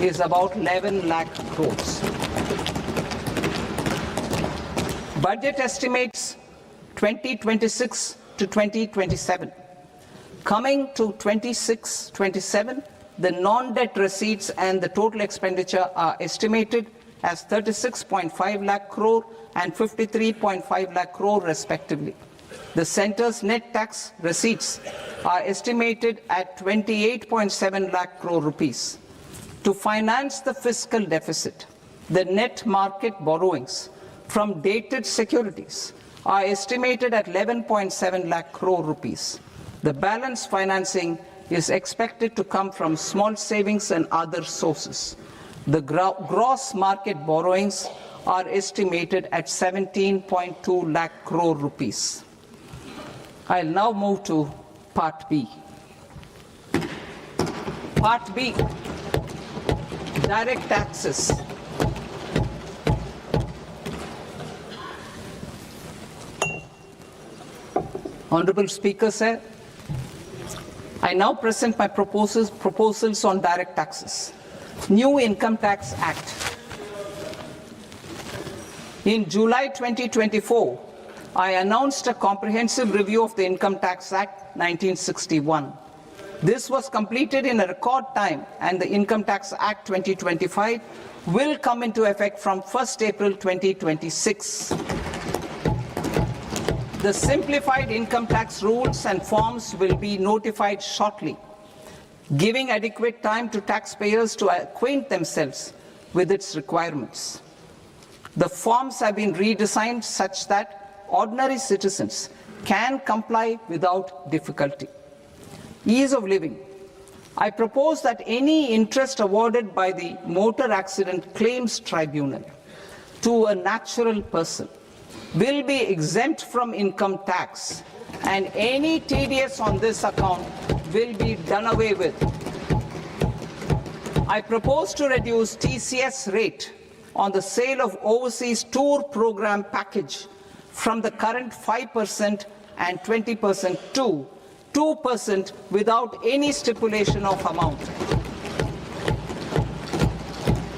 is about 11 lakh crores. Budget estimates 2026 to 2027. Coming to 26-27, the non-debt receipts and the total expenditure are estimated as 36.5 lakh crore and 53.5 lakh crore respectively. The centre's net tax receipts are estimated at 28.7 lakh crore rupees. To finance the fiscal deficit, the net market borrowings from dated securities are estimated at 11.7 lakh crore rupees. The balance financing is expected to come from small savings and other sources. The gross market borrowings are estimated at 17.2 lakh crore rupees. I'll now move to Part B. Part B, direct taxes. Honorable Speaker, sir, I now present my proposals on direct taxes. New Income Tax Act. In July 2024, I announced a comprehensive review of the Income Tax Act 1961. This was completed in a record time, and the Income Tax Act 2025 will come into effect from 1st April 2026. The simplified income tax rules and forms will be notified shortly, giving adequate time to taxpayers to acquaint themselves with its requirements. The forms have been redesigned such that ordinary citizens can comply without difficulty. Ease of living. I propose that any interest awarded by the Motor Accident Claims Tribunal to a natural person will be exempt from income tax, and any TDS on this account will be done away with. I propose to reduce TCS rate on the sale of overseas tour program package from the current 5% and 20% to 2% without any stipulation of amount.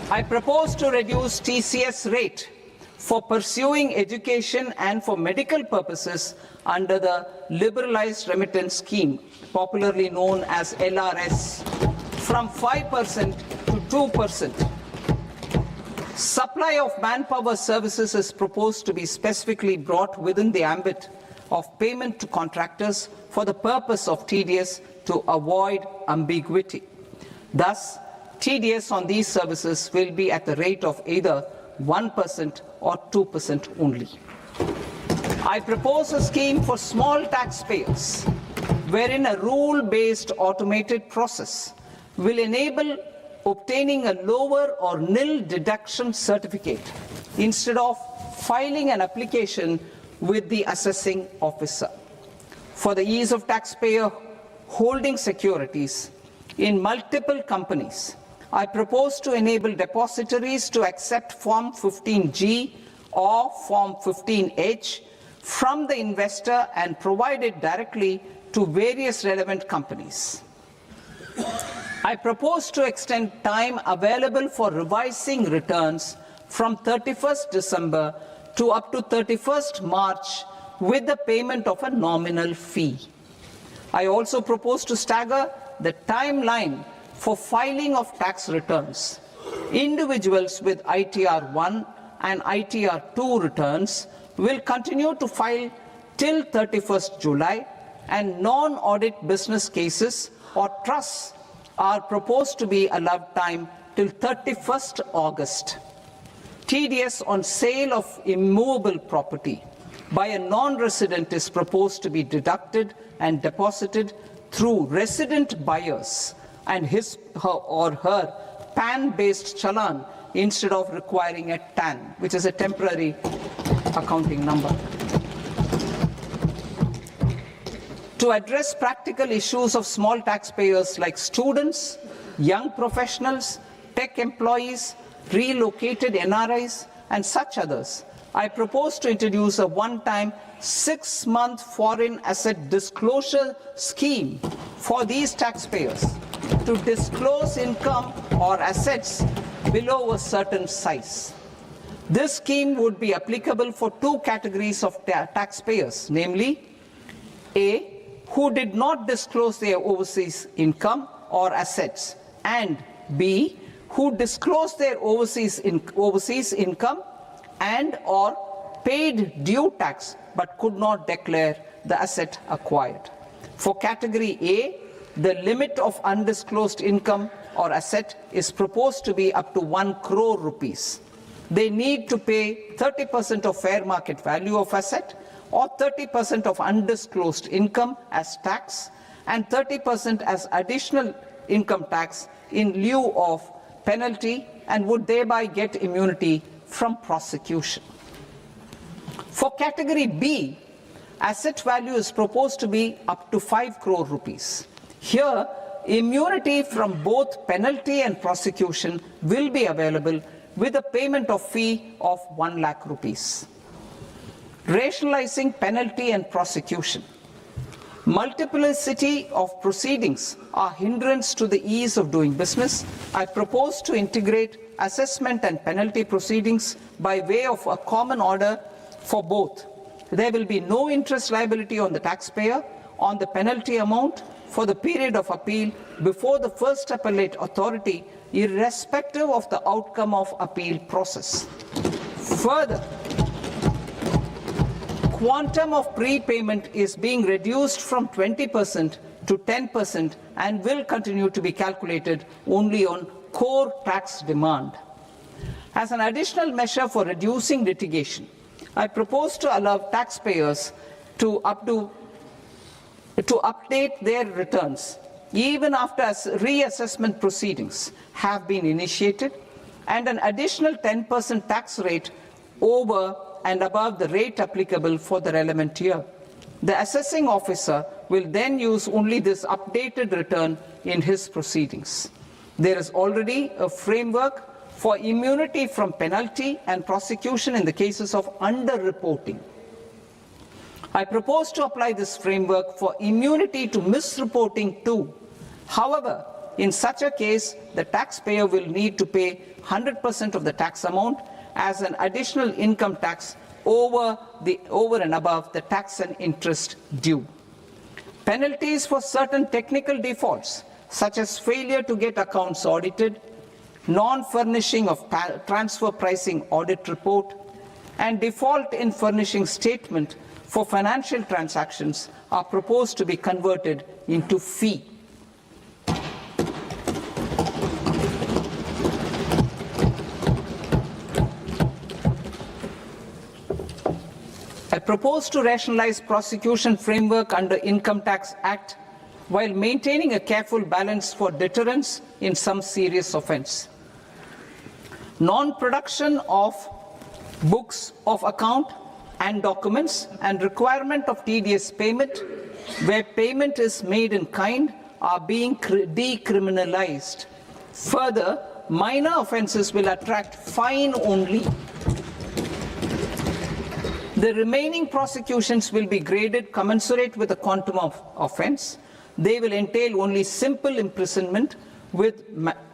I propose to reduce TCS rate for pursuing education and for medical purposes under the Liberalized Remittance Scheme, popularly known as LRS, from 5% to 2%. Supply of manpower services is proposed to be specifically brought within the ambit of payment to contractors for the purpose of TDS to avoid ambiguity. Thus, TDS on these services will be at the rate of either 1% or 2% only. I propose a scheme for small taxpayers wherein a rule-based automated process will enable obtaining a lower or nil deduction certificate instead of filing an application with the assessing officer. For the ease of taxpayer holding securities in multiple companies, I propose to enable depositories to accept Form 15G or Form 15H from the investor and provide it directly to various relevant companies. I propose to extend time available for revising returns from 31st December to up to 31st March with the payment of a nominal fee. I also propose to stagger the timeline for filing of tax returns. Individuals with ITR 1 and ITR 2 returns will continue to file till 31st July, and non-audit business cases or trusts are proposed to be allowed time till 31st August. TDS on sale of immovable property by a non-resident is proposed to be deducted and deposited through resident buyers and his or her PAN-based challan instead of requiring a TAN, which is a temporary accounting number. To address practical issues of small taxpayers like students, young professionals, tech employees, relocated NRIs, and such others, I propose to introduce a one-time 6-month foreign asset disclosure scheme for these taxpayers to disclose income or assets below a certain size. This scheme would be applicable for two categories of taxpayers, namely, A, who did not disclose their overseas income or assets, and B, who disclose their overseas income and or paid due tax but could not declare the asset acquired. For category A, the limit of undisclosed income or asset is proposed to be up to 1 crore rupees. They need to pay 30% of fair market value of asset or 30% of undisclosed income as tax and 30% as additional income tax in lieu of penalty and would thereby get immunity from prosecution. For category B, asset value is proposed to be up to 5 crore rupees. Here, immunity from both penalty and prosecution will be available with a payment of fee of 1 lakh rupees. Rationalizing penalty and prosecution. Multiplicity of proceedings are hindrance to the ease of doing business. I propose to integrate assessment and penalty proceedings by way of a common order for both. There will be no interest liability on the taxpayer on the penalty amount for the period of appeal before the first appellate authority, irrespective of the outcome of appeal process. Further, quantum of prepayment is being reduced from 20% to 10% and will continue to be calculated only on core tax demand. As an additional measure for reducing litigation, I propose to allow taxpayers to update their returns even after reassessment proceedings have been initiated, and an additional 10% tax rate over and above the rate applicable for the relevant year. The assessing officer will then use only this updated return in his proceedings. There is already a framework for immunity from penalty and prosecution in the cases of underreporting. I propose to apply this framework for immunity to misreporting too. However, in such a case, the taxpayer will need to pay 100% of the tax amount as an additional income tax over and above the tax and interest due. Penalties for certain technical defaults, such as failure to get accounts audited, non-furnishing of transfer pricing audit report, and default in furnishing statement for financial transactions are proposed to be converted into fee. I propose to rationalize prosecution framework under Income Tax Act while maintaining a careful balance for deterrence in some serious offence. Non-production of books of account and documents and requirement of TDS payment where payment is made in kind are being decriminalized. Further, minor offences will attract fine only. The remaining prosecutions will be graded commensurate with the quantum of offence. They will entail only simple imprisonment with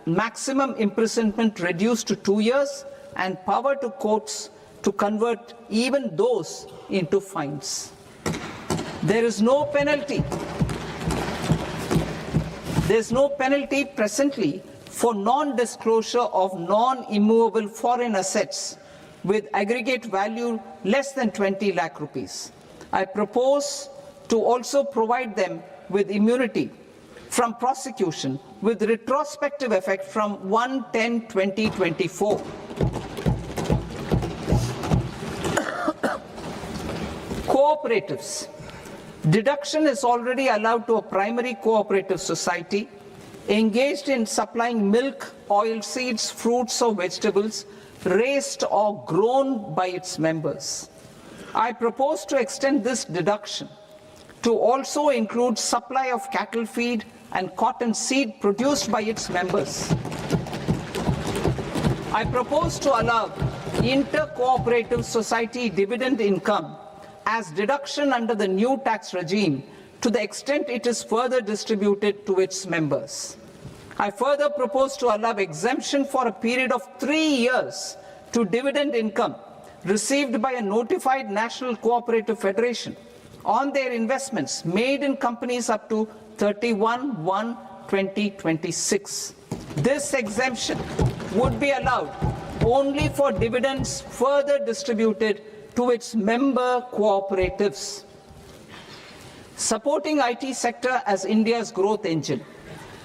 maximum imprisonment reduced to 2 years and power to courts to convert even those into fines. There is no penalty. There is no penalty presently for non-disclosure of non-immovable foreign assets with aggregate value less than 20 lakh rupees. I propose to also provide them with immunity from prosecution with retrospective effect from 1/10/2024. Cooperatives. Deduction is already allowed to a primary cooperative society engaged in supplying milk, oilseeds, fruits or vegetables raised or grown by its members. I propose to extend this deduction to also include supply of cattle feed and cotton seed produced by its members. I propose to allow inter-cooperative society dividend income as deduction under the new tax regime to the extent it is further distributed to its members. I further propose to allow exemption for a period of 3 years to dividend income received by a notified national cooperative federation on their investments made in companies up to 31/1/2026. This exemption would be allowed only for dividends further distributed to its member cooperatives. Supporting IT sector as India's growth engine.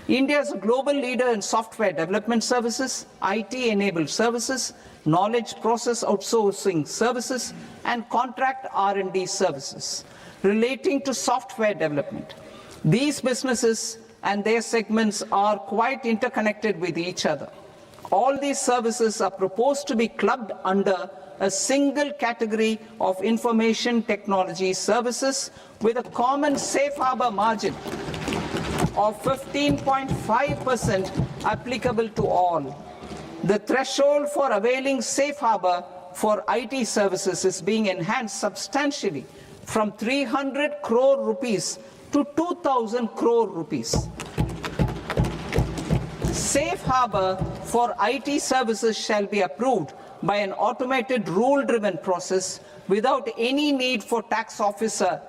India is a global leader in software development services, IT-enabled services, knowledge process outsourcing services, and contract R&D services relating to software development. These businesses and their segments are quite interconnected with each other. All these services are proposed to be clubbed under a single category of information technology services with a common safe harbor margin of 15.5% applicable to all. The threshold for availing safe harbor for IT services is being enhanced substantially from 300 crore rupees to 2,000 crore rupees. Safe harbor for IT services shall be approved by an automated rule-driven process without any need for tax officer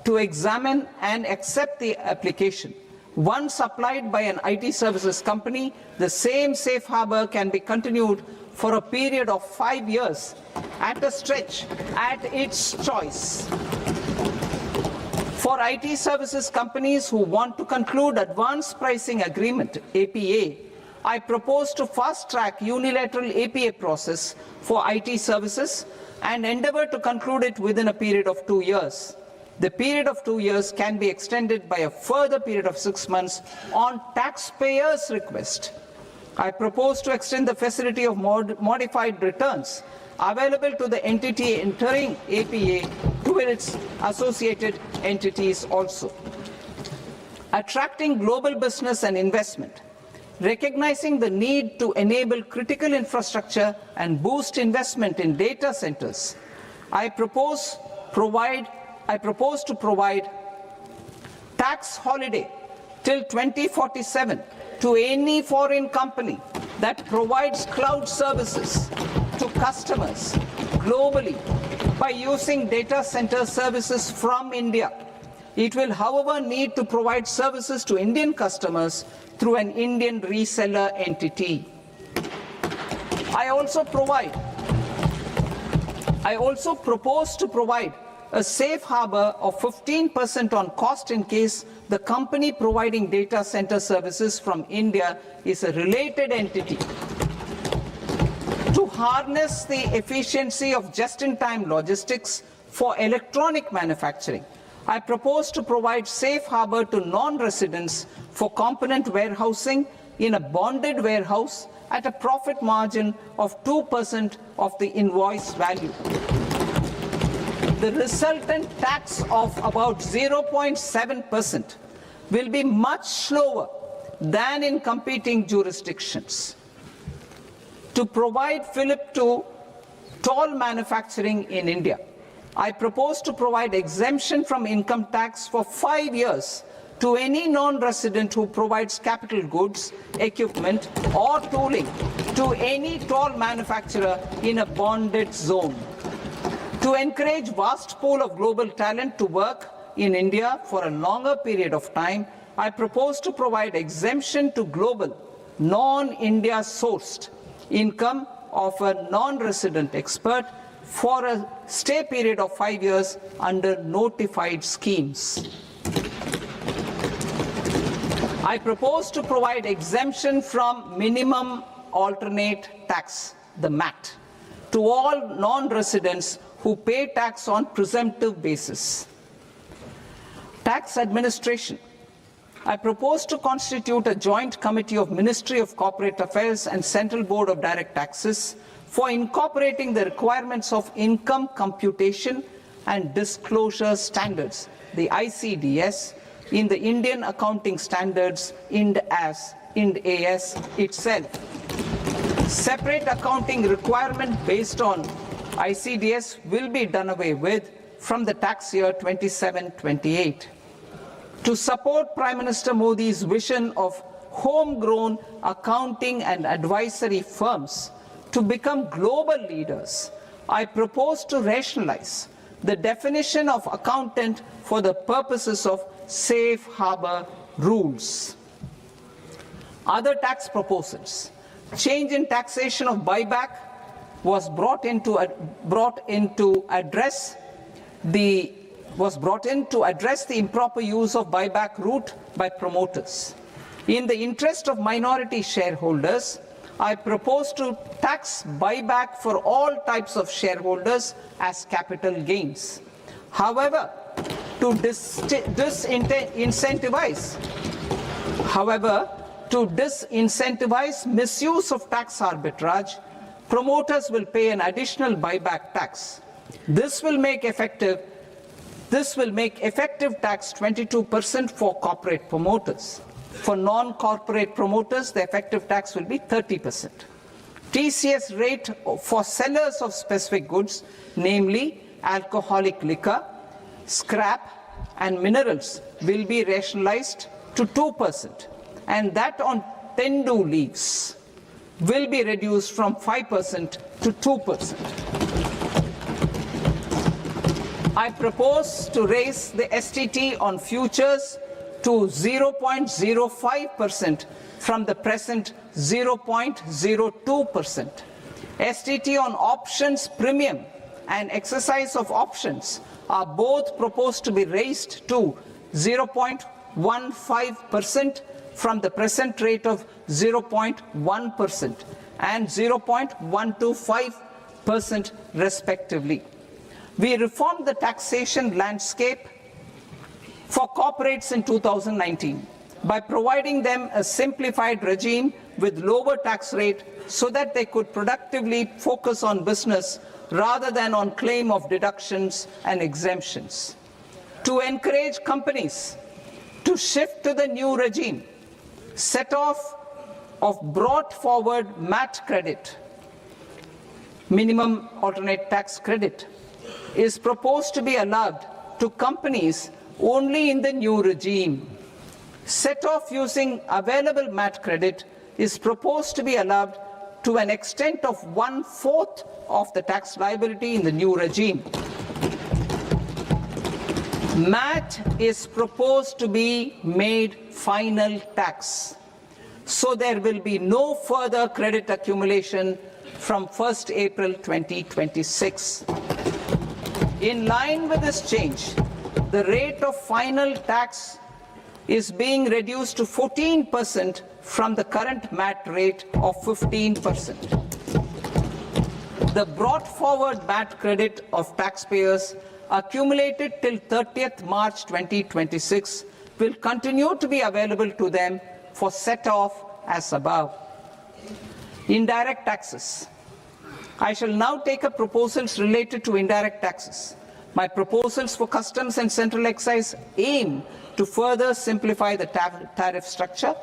to examine and accept the application. Once applied by an IT services company, the same safe harbor can be continued for a period of 5 years at a stretch at its choice. For IT services companies who want to conclude advanced pricing agreement, APA, I propose to fast-track unilateral APA process for IT services and endeavor to conclude it within a period of 2 years. The period of 2 years can be extended by a further period of 6 months on taxpayers' request. I propose to extend the facility of modified returns available to the entity entering APA to its associated entities also. Attracting global business and investment. Recognizing the need to enable critical infrastructure and boost investment in data centers, I propose to provide tax holiday till 2047 to any foreign company that provides cloud services to customers globally by using data center services from India. It will, however, need to provide services to Indian customers through an Indian reseller entity. I also propose to provide a safe harbor of 15% on cost in case the company providing data center services from India is a related entity. To harness the efficiency of just-in-time logistics for electronic manufacturing, I propose to provide safe harbor to non-residents for component warehousing in a bonded warehouse at a profit margin of 2% of the invoice value. The resultant tax of about 0.7% will be much lower than in competing jurisdictions. To provide fillip to toll manufacturing in India, I propose to provide exemption from income tax for 5 years to any non-resident who provides capital goods, equipment, or tooling to any toll manufacturer in a bonded zone. To encourage vast pool of global talent to work in India for a longer period of time, I propose to provide exemption to global, non-India sourced income of a non-resident expert for a stay period of 5 years under notified schemes. I propose to provide exemption from minimum alternate tax, the MAT, to all non-residents who pay tax on presumptive basis. Tax administration. I propose to constitute a joint committee of Ministry of Corporate Affairs and Central Board of Direct Taxes for incorporating the requirements of income computation and disclosure standards, the ICDS, in the Indian Accounting Standards Ind AS itself. Separate accounting requirement based on ICDS will be done away with from the tax year 27-28. To support Prime Minister Modi's vision of homegrown accounting and advisory firms to become global leaders, I propose to rationalize the definition of accountant for the purposes of safe harbor rules. Other tax proposals. Change in taxation of buyback was brought in to address the improper use of buyback route by promoters. In the interest of minority shareholders, I propose to tax buyback for all types of shareholders as capital gains. However, to disincentivize misuse of tax arbitrage, promoters will pay an additional buyback tax. This will make effective tax 22% for corporate promoters. For non-corporate promoters, the effective tax will be 30%. TCS rate for sellers of specific goods, namely alcoholic liquor, scrap, and minerals, will be rationalized to 2%, and that on tendu leaves will be reduced from 5% to 2%. I propose to raise the STT on futures to 0.05% from the present 0.02%. STT on options premium and exercise of options are both proposed to be raised to 0.15% from the present rate of 0.1% and 0.125% respectively. We reformed the taxation landscape for corporates in 2019 by providing them a simplified regime with lower tax rate so that they could productively focus on business rather than on claim of deductions and exemptions. To encourage companies to shift to the new regime, set off of brought forward MAT credit, minimum alternate tax credit, is proposed to be allowed to companies only in the new regime. Set off using available MAT credit is proposed to be allowed to an extent of 1/4 of the tax liability in the new regime. MAT is proposed to be made final tax, so there will be no further credit accumulation from 1st April 2026. In line with this change, the rate of final tax is being reduced to 14% from the current MAT rate of 15%. The brought forward MAT credit of taxpayers accumulated till 30th March 2026 will continue to be available to them for set-off as above. Indirect taxes. I shall now take up proposals related to indirect taxes. My proposals for customs and central excise aim to further simplify the tariff structure,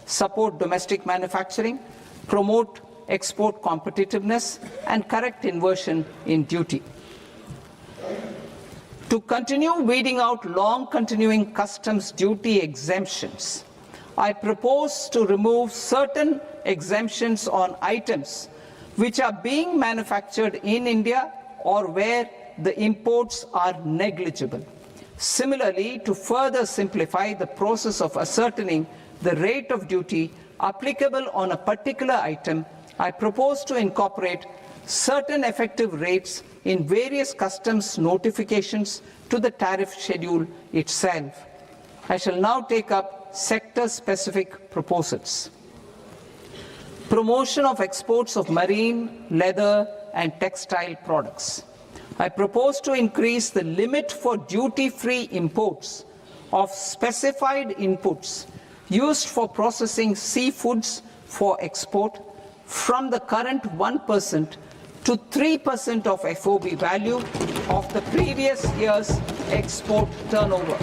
support domestic manufacturing, promote export competitiveness, and correct inversion in duty. To continue weeding out long-continuing customs duty exemptions, I propose to remove certain exemptions on items which are being manufactured in India or where the imports are negligible. Similarly, to further simplify the process of ascertaining the rate of duty applicable on a particular item, I propose to incorporate certain effective rates in various customs notifications to the tariff schedule itself. I shall now take up sector-specific proposals. Promotion of exports of marine, leather, and textile products. I propose to increase the limit for duty-free imports of specified inputs used for processing seafoods for export from the current 1% to 3% of FOB value of the previous year's export turnover.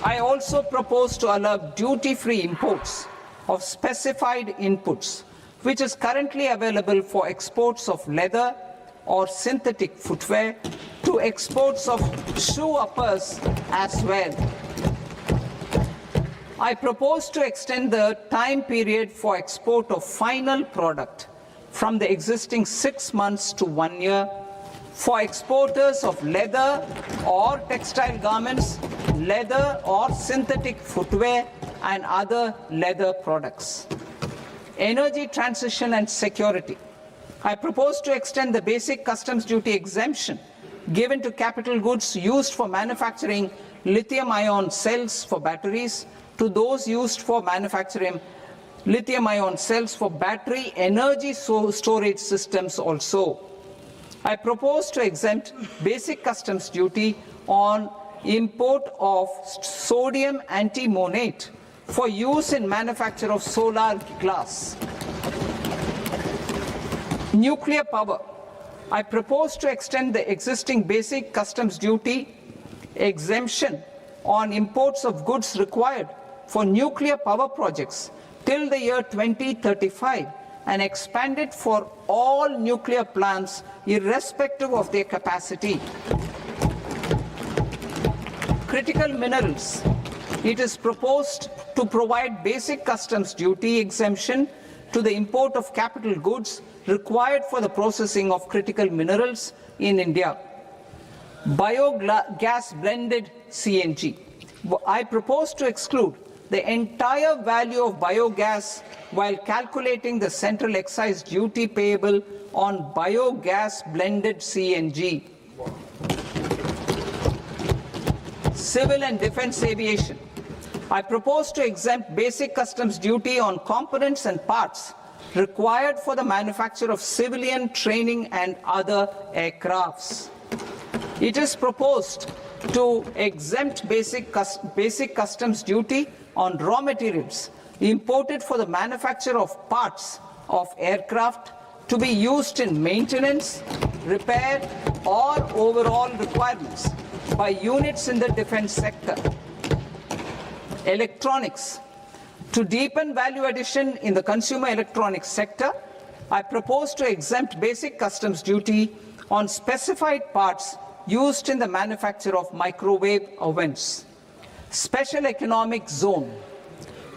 I also propose to allow duty-free imports of specified inputs, which is currently available for exports of leather or synthetic footwear, to exports of shoe uppers as well. I propose to extend the time period for export of final product from the existing 6 months to 1 year, for exporters of leather or textile garments, leather or synthetic footwear, and other leather products. Energy transition and security. I propose to extend the basic customs duty exemption given to capital goods used for manufacturing lithium-ion cells for batteries to those used for manufacturing lithium-ion cells for battery energy storage systems also. I propose to exempt basic customs duty on import of sodium antimonate for use in manufacture of solar glass. Nuclear power. I propose to extend the existing basic customs duty exemption on imports of goods required for nuclear power projects till the year 2035 and expand it for all nuclear plants irrespective of their capacity. Critical minerals. It is proposed to provide basic customs duty exemption to the import of capital goods required for the processing of critical minerals in India. Biogas blended CNG. I propose to exclude the entire value of biogas while calculating the central excise duty payable on biogas blended CNG. Civil and defense aviation. I propose to exempt basic customs duty on components and parts required for the manufacture of civilian training and other aircrafts. It is proposed to exempt basic customs duty on raw materials imported for the manufacture of parts of aircraft to be used in maintenance, repair, or overall requirements by units in the defense sector. Electronics. To deepen value addition in the consumer electronics sector, I propose to exempt basic customs duty on specified parts used in the manufacture of microwave ovens. Special economic zone.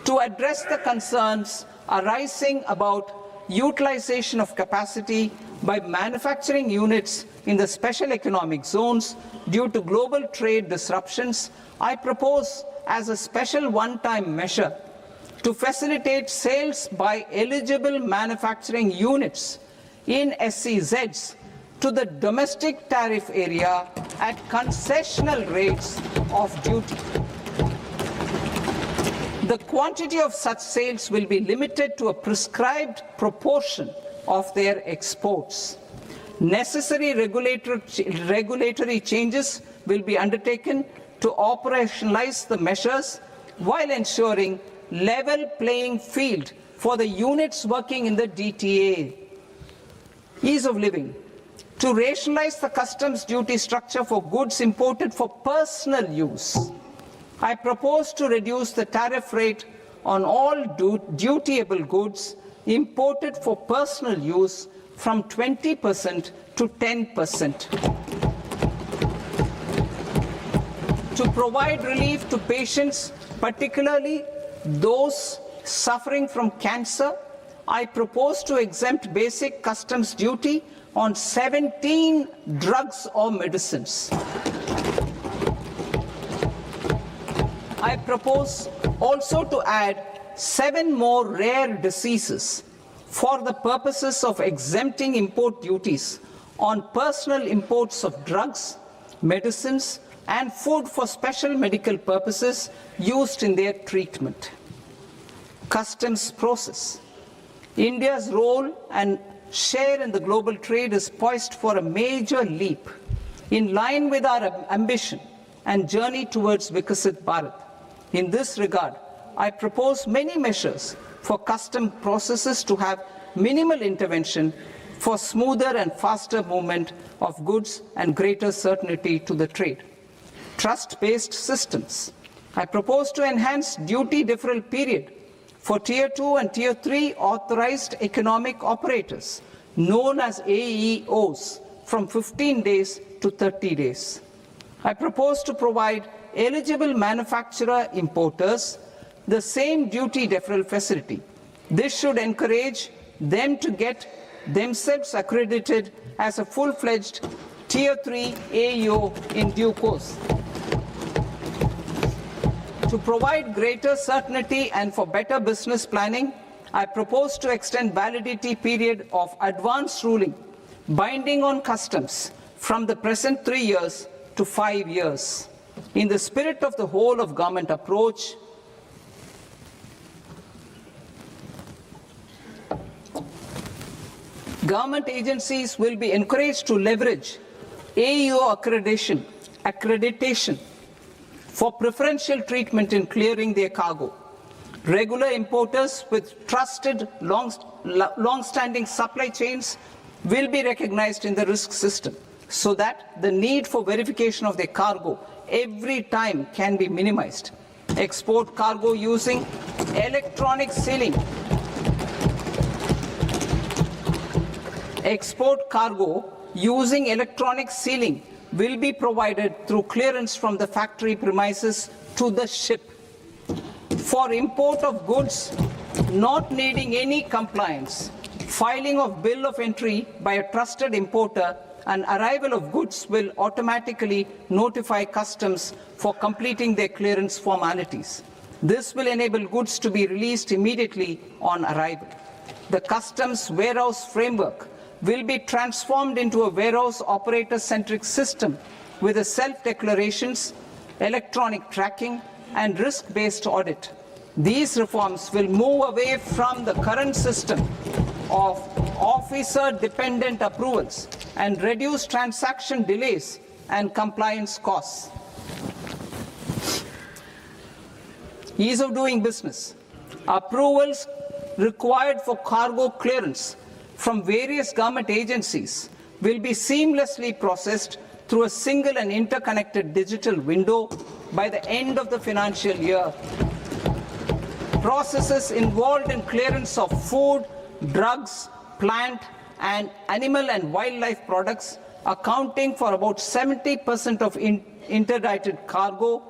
To address the concerns arising about utilization of capacity by manufacturing units in the special economic zones due to global trade disruptions, I propose as a special one-time measure to facilitate sales by eligible manufacturing units in SEZs to the domestic tariff area at concessional rates of duty. The quantity of such sales will be limited to a prescribed proportion of their exports. Necessary regulatory changes will be undertaken to operationalize the measures while ensuring level playing field for the units working in the DTA. Ease of living. To rationalize the customs duty structure for goods imported for personal use, I propose to reduce the tariff rate on all dutiable goods imported for personal use from 20% to 10%. To provide relief to patients, particularly those suffering from cancer, I propose to exempt basic customs duty on 17 drugs or medicines. I propose also to add 7 more rare diseases for the purposes of exempting import duties on personal imports of drugs, medicines, and food for special medical purposes used in their treatment. Customs process. India's role and share in the global trade is poised for a major leap in line with our ambition and journey towards Viksit Bharat. In this regard, I propose many measures for custom processes to have minimal intervention for smoother and faster movement of goods and greater certainty to the trade. Trust-based systems. I propose to enhance duty deferral period for Tier 2 and Tier 3 authorized economic operators, known as AEOs, from 15 days to 30 days. I propose to provide eligible manufacturer importers the same duty deferral facility. This should encourage them to get themselves accredited as a full-fledged Tier 3 AEO in due course. To provide greater certainty and for better business planning, I propose to extend validity period of advance ruling binding on customs from the present 3 years to 5 years. In the spirit of the whole of government approach, government agencies will be encouraged to leverage AEO accreditation for preferential treatment in clearing their cargo. Regular importers with trusted long-standing supply chains will be recognized in the risk system so that the need for verification of their cargo every time can be minimized. Export cargo using electronic sealing. Export cargo using electronic sealing will be provided through clearance from the factory premises to the ship. For import of goods not needing any compliance, filing of bill of entry by a trusted importer and arrival of goods will automatically notify customs for completing their clearance formalities. This will enable goods to be released immediately on arrival. The customs warehouse framework will be transformed into a warehouse operator-centric system with a self-declarations, electronic tracking, and risk-based audit. These reforms will move away from the current system of officer-dependent approvals and reduce transaction delays and compliance costs. Ease of doing business. Approvals required for cargo clearance from various government agencies will be seamlessly processed through a single and interconnected digital window by the end of the financial year. Processes involved in clearance of food, drugs, plant, and animal and wildlife products, accounting for about 70% of interdicted cargo,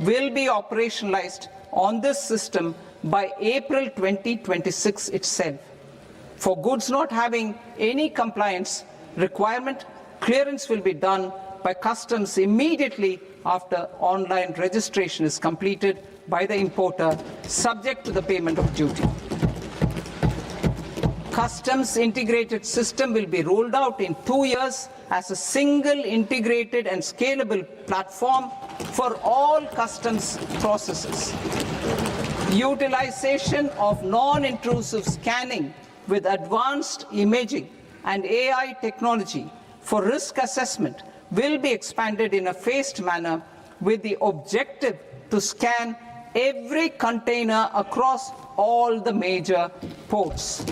will be operationalized on this system by April 2026 itself. For goods not having any compliance requirement, clearance will be done by customs immediately after online registration is completed by the importer, subject to the payment of duty. Customs integrated system will be rolled out in 2 years as a single integrated and scalable platform for all customs processes. Utilization of non-intrusive scanning with advanced imaging and AI technology for risk assessment will be expanded in a phased manner with the objective to scan every container across all the major ports.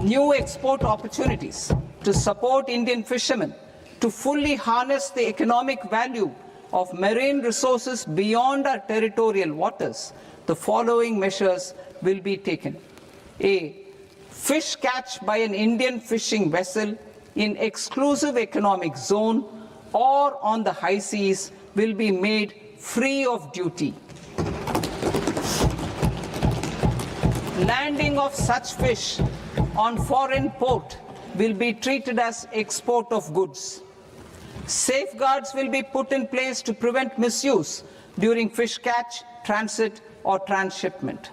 New export opportunities to support Indian fishermen to fully harness the economic value of marine resources beyond our territorial waters. The following measures will be taken. A. Fish catch by an Indian fishing vessel in exclusive economic zone or on the high seas will be made free of duty. Landing of such fish on foreign port will be treated as export of goods. Safeguards will be put in place to prevent misuse during fish catch, transit, or transshipment.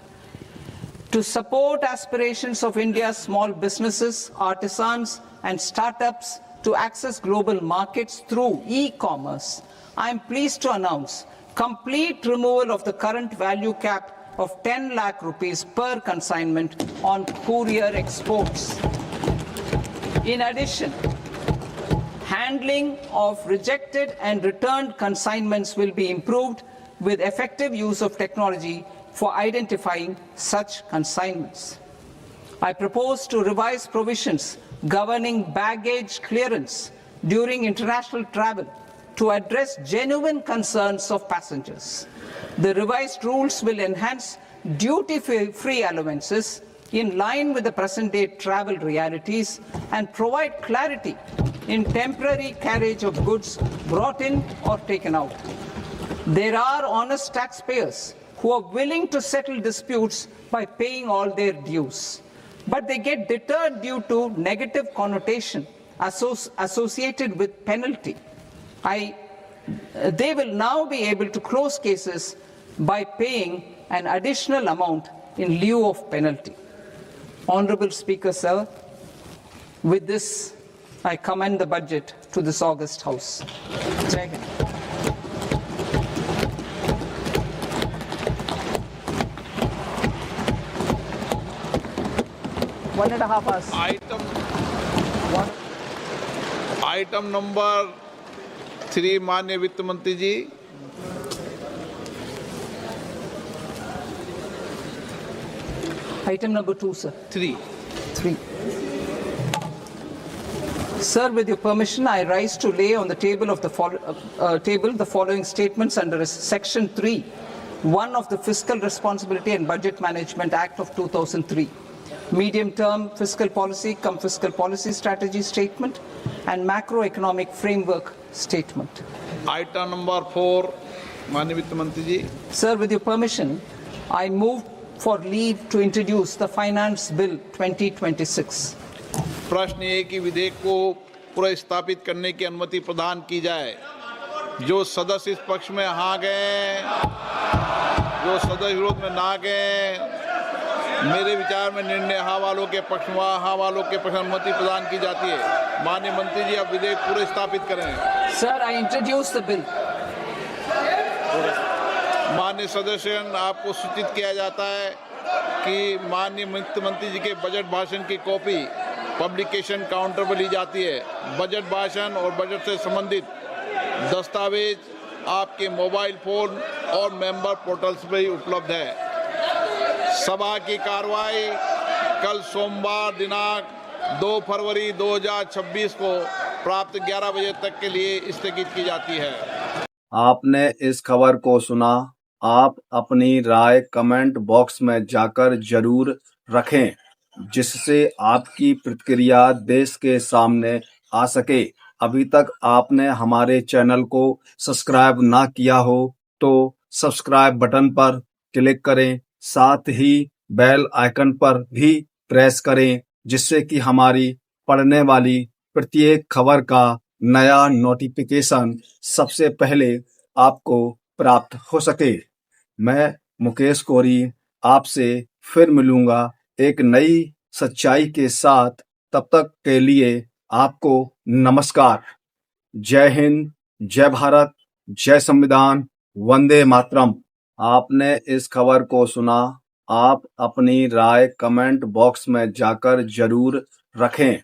To support aspirations of India's small businesses, artisans, and startups to access global markets through e-commerce, I am pleased to announce complete removal of the current value cap of 10 lakh rupees per consignment on courier exports. In addition, handling of rejected and returned consignments will be improved with effective use of technology for identifying such consignments. I propose to revise provisions governing baggage clearance during international travel to address genuine concerns of passengers. The revised rules will enhance duty-free allowances in line with the present-day travel realities and provide clarity in temporary carriage of goods brought in or taken out. There are honest taxpayers who are willing to settle disputes by paying all their dues, but they get deterred due to negative connotation associated with penalty. They will now be able to close cases by paying an additional amount in lieu of penalty. Honorable Speaker, sir, with this, I commend the budget to this august House. Jai Hind. One and a half hours. Item number 3 माननीय वित्त मंत्री जी। Item number 2, sir. 3 Sir, with your permission, I rise to lay on the table of the following statements under Section 3, 1 of the Fiscal Responsibility and Budget Management Act of 2003, medium-term fiscal policy cum fiscal policy strategy statement, and macroeconomic framework statement. Item number 4 माननीय वित्त मंत्री जी। Sir, with your permission, I move for leave to introduce the Finance Bill 2026. प्रश्न ये कि विधेयक को पुनर्स्थापित करने की अनुमति प्रदान की जाए। जो सदस्य इस पक्ष में हाँ गए, जो सदस्य विरोध में ना गए, मेरे विचार में निर्णय हाँ वालों के पक्ष में, हाँ वालों के पक्ष में अनुमति प्रदान की जाती है। माननीय मंत्री जी, अब विधेयक पुनर्स्थापित करें। Sir, I introduce the bill. माननीय सदस्यगण, आपको सूचित किया जाता है कि माननीय वित्त मंत्री जी के बजट भाषण की कॉपी पब्लिकेशन काउंटर पर ली जाती है। बजट भाषण और बजट से संबंधित दस्तावेज आपके मोबाइल फोन और मेंबर पोर्टल्स पर ही उपलब्ध है। सभा की कार्रवाई कल सोमवार दिनांक 2 फरवरी 2026 को प्राप्त 11 बजे तक के लिए स्थगित की जाती है। आपने इस खबर को सुना। आप अपनी राय कमेंट बॉक्स में जाकर जरूर रखें, जिससे आपकी प्रतिक्रिया देश के सामने आ सके। अभी तक आपने हमारे चैनल को सब्सक्राइब ना किया हो तो सब्सक्राइब बटन पर क्लिक करें, साथ ही बेल आइकन पर भी प्रेस करें, जिससे कि हमारी पढ़ने वाली प्रत्येक खबर का नया नोटिफिकेशन सबसे पहले आपको प्राप्त हो सके। मैं मुकेश कोरी आपसे फिर मिलूंगा एक नई सच्चाई के साथ। तब तक के लिए आपको नमस्कार। जय हिंद, जय भारत, जय संविधान, वंदे मातरम। आपने इस खबर को सुना। आप अपनी राय कमेंट बॉक्स में जाकर जरूर रखें,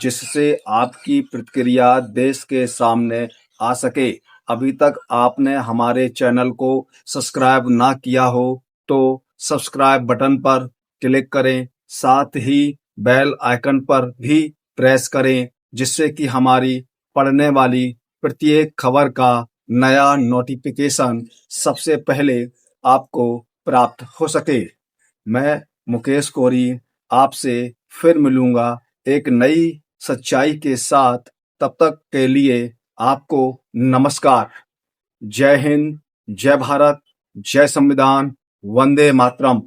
जिससे आपकी प्रतिक्रिया देश के सामने आ सके। अभी तक आपने हमारे चैनल को सब्सक्राइब ना किया हो तो सब्सक्राइब बटन पर क्लिक करें, साथ ही बेल आइकन पर भी प्रेस करें, जिससे कि हमारी पढ़ने वाली प्रत्येक खबर का नया नोटिफिकेशन सबसे पहले आपको प्राप्त हो सके। मैं मुकेश कोरी आपसे फिर मिलूंगा एक नई सच्चाई के साथ। तब तक के लिए आपको नमस्कार। जय हिंद, जय भारत, जय संविधान, वंदे मातरम।